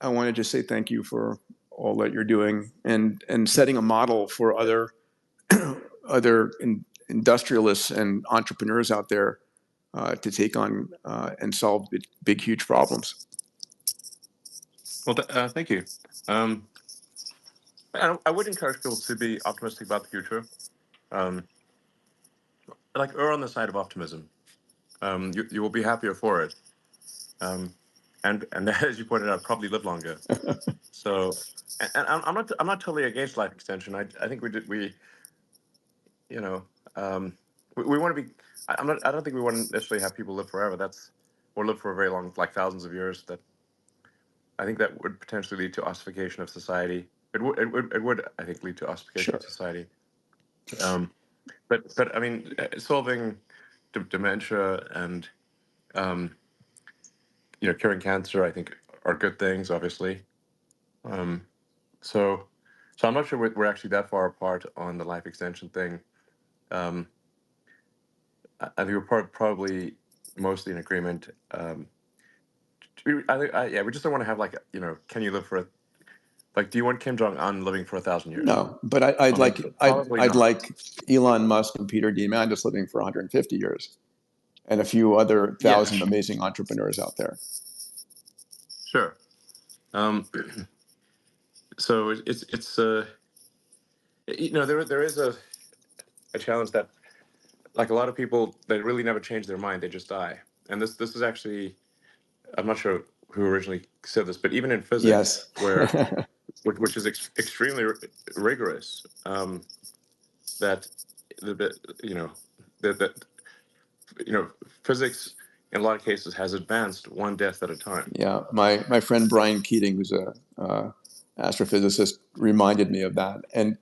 want to just say thank you for all that you're doing and setting a model for other industrialists and entrepreneurs out there to take on and solve big, huge problems. Well, thank you. I would encourage people to be optimistic about the future. Um, like err on the side of optimism. You will be happier for it. Um, and as you pointed out, probably live longer. So, and I'm not totally against life extension. I think you know we want to be. I don't think we want to necessarily have people live forever. Or live for a very long, like thousands of years. That I think that would potentially lead to ossification of society. It would I think lead to ossification Sure. of society. Um, but I mean, solving dementia and um, curing cancer, I think, are good things, obviously. Um, so, so I'm not sure we're actually that far apart on the life extension thing. Um, I think we're probably mostly in agreement. Yeah, we just don't want to have like, can you live for like, do you want Kim Jong Un living for 1,000 years? No, but I'd like Probably I'd not. like Elon Musk and Peter Diamandis living for 150 years, and a few other Yeah, thousand amazing entrepreneurs out there. sure. Um, so there is a challenge that, like, a lot of people, they really never change their mind; they just die. And this is actually, I'm not sure who originally said this, but even in physics, Yes. which is extremely rigorous, that the that physics in a lot of cases has advanced one death at a time. Yeah, my friend Brian Keating, who's a astrophysicist, reminded me of that, and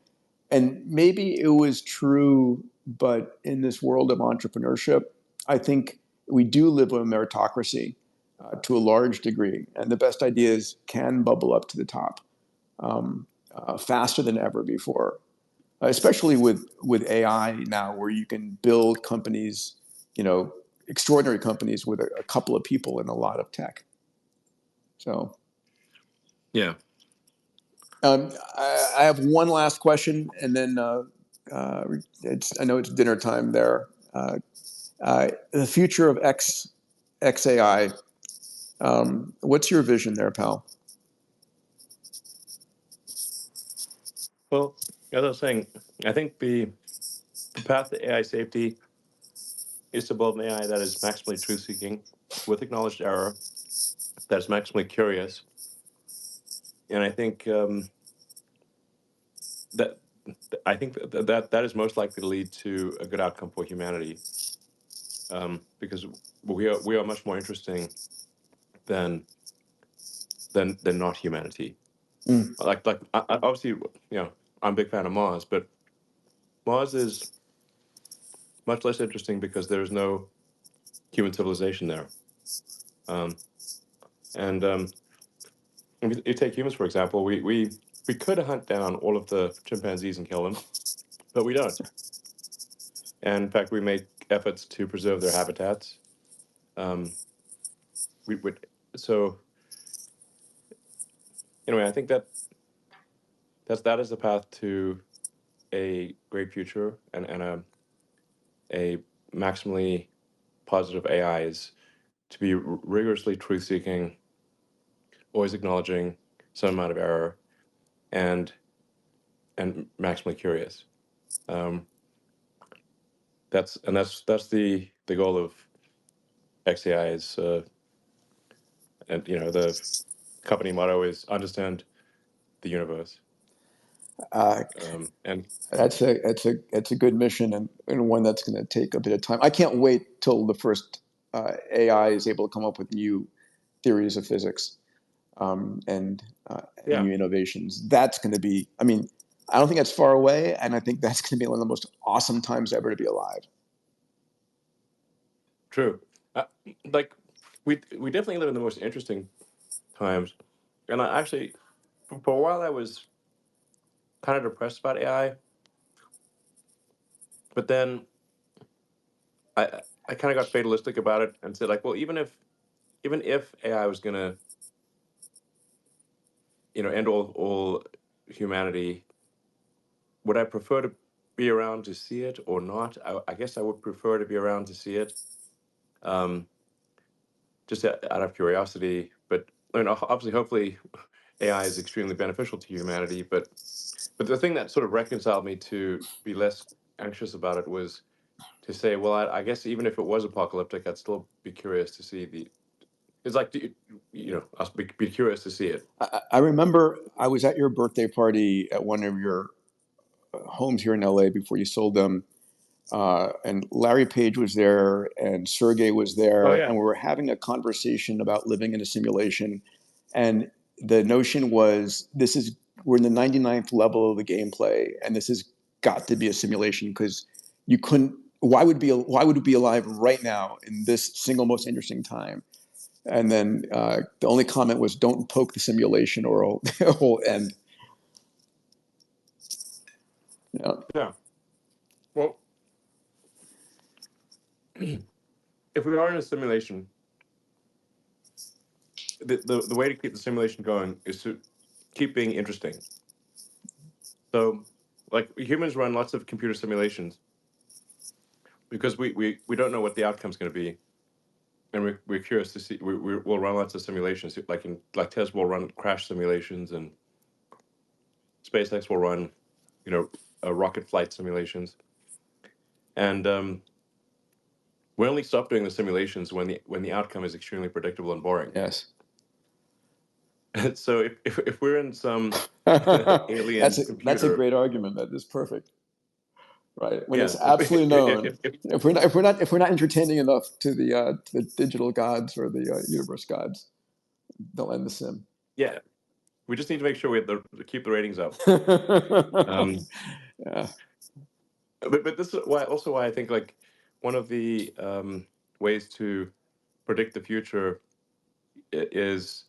maybe it was true, but in this world of entrepreneurship, I think we do live in a meritocracy to a large degree, and the best ideas can bubble up to the top faster than ever before, especially with AI now, where you can build companies, extraordinary companies with a couple of people and a lot of tech. So. Yeah. I have one last question, and then I know it's dinner time there. The future of XAI. What's your vision there, pal? Well, as I was saying, I think the path to AI safety is to build an AI that is maximally truth-seeking, with acknowledged error, that is maximally curious, and I think that that is most likely to lead to a good outcome for humanity, because we are much more interesting than not humanity. Mm. Obviously, I'm a big fan of Mars, but Mars is much less interesting because there is no human civilization there. Um, and if you take humans, for example, we could hunt down all of the chimpanzees and kill them, but we don't. And in fact, we make efforts to preserve their habitats. Um, we would so anyway. I think that is the path to a great future, and a maximally positive AI is to be rigorously truth-seeking, always acknowledging some amount of error, and maximally curious. Um, that's the goal of XAI is, and the company motto is understand the universe. Uh, And that's a good mission, and one that's going to take a bit of time. I can't wait till the first AI is able to come up with new theories of physics and yeah, new innovations. That's going to be. I mean, I don't think that's far away, and I think that's going to be one of the most awesome times ever to be alive. True. Like we definitely live in the most interesting times, and I actually for a while I was kind of depressed about AI, but then I kind of got fatalistic about it and said like, well, even if AI was gonna end all humanity, would I prefer to be around to see it or not? I guess I would prefer to be around to see it, um, just out of curiosity. But I mean, obviously, hopefully, AI is extremely beneficial to humanity. But the thing that sort of reconciled me to be less anxious about it was to say, well, I guess even if it was apocalyptic, I'd still be curious to see the. It's like I'll be curious to see it. I remember I was at your birthday party at one of your homes here in LA before you sold them. And Larry Page was there and Sergey was Oh there, yeah, and we were having a conversation about living in a simulation. And the notion was we're in the 99th level of the gameplay, and this has got to be a simulation because you couldn't. Why would it be alive right now in this single most interesting time? And then the only comment was, "Don't poke the simulation, or it'll end." Yeah. yeah. Well, if we are in a simulation, the way to keep the simulation going is to keep being interesting. So, like humans run lots of computer simulations because we don't know what the outcome's going to be, and we're curious to see. We'll run lots of simulations, like Tesla will run crash simulations, and SpaceX will run, rocket flight simulations, and we only stop doing the simulations when the outcome is extremely predictable and boring. Yes. So if we're in some alien That's a computer, great argument. That is perfect. Right, when yeah, it's absolutely known. if If we're not entertaining enough to the digital gods or the universe gods, they'll end the sim. yeah, we just need to make sure we have to keep the ratings up. Yeah. But this is why I think like one of the ways to predict the future is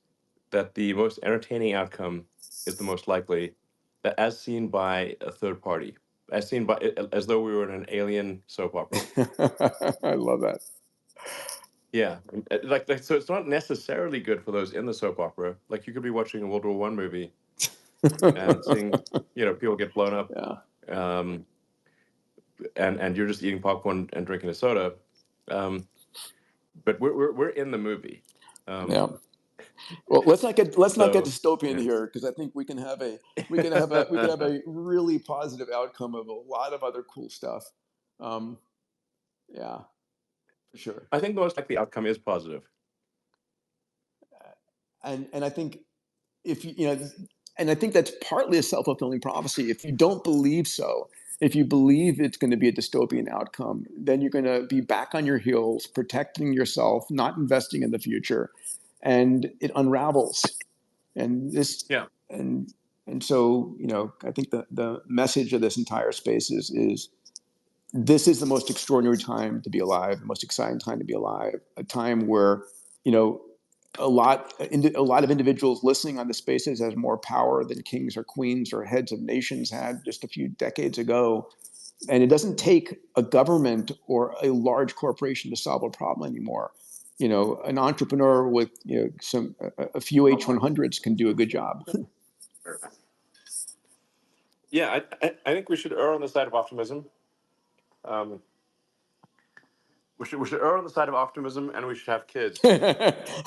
that the most entertaining outcome is the most likely, that as seen by a third party, as though we were in an alien soap opera. I love that. Yeah, so it's not necessarily good for those in the soap opera. Like you could be watching a World War I movie and seeing people get blown up, Yeah. um, and you're just eating popcorn and drinking a soda. Um, but we're in the movie. Um, Yeah. Well, let's not get so dystopian yeah. here, because I think we can have a really positive outcome of a lot of other cool stuff. Um, yeah, for sure. I think the most likely outcome is positive. And I think if and I think that's partly a self-fulfilling prophecy. If you don't believe so, if you believe it's going to be a dystopian outcome, then you're going to be back on your heels, protecting yourself, not investing in the future, and it unravels. And this Yeah. and and so I think the message of this entire space is this is the most extraordinary time to be alive, the most exciting time to be alive, a time where you know a lot of individuals listening on the spaces has more power than kings or queens or heads of nations had just a few decades ago. And it doesn't take a government or a large corporation to solve a problem anymore. An entrepreneur with a few H100s can do a good job. Yeah, I think we should err on the side of optimism. Um, we should err on the side of optimism, and we should have kids.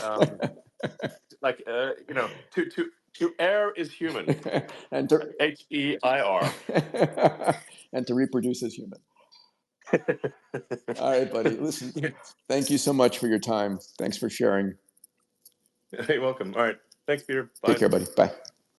Um, like to err is human. and to HEIR. and to reproduce as human. All right, buddy. Listen, thank you so much for your time. Thanks for sharing. You're welcome. All right. Thanks, Peter. Take Bye. care, buddy. Bye.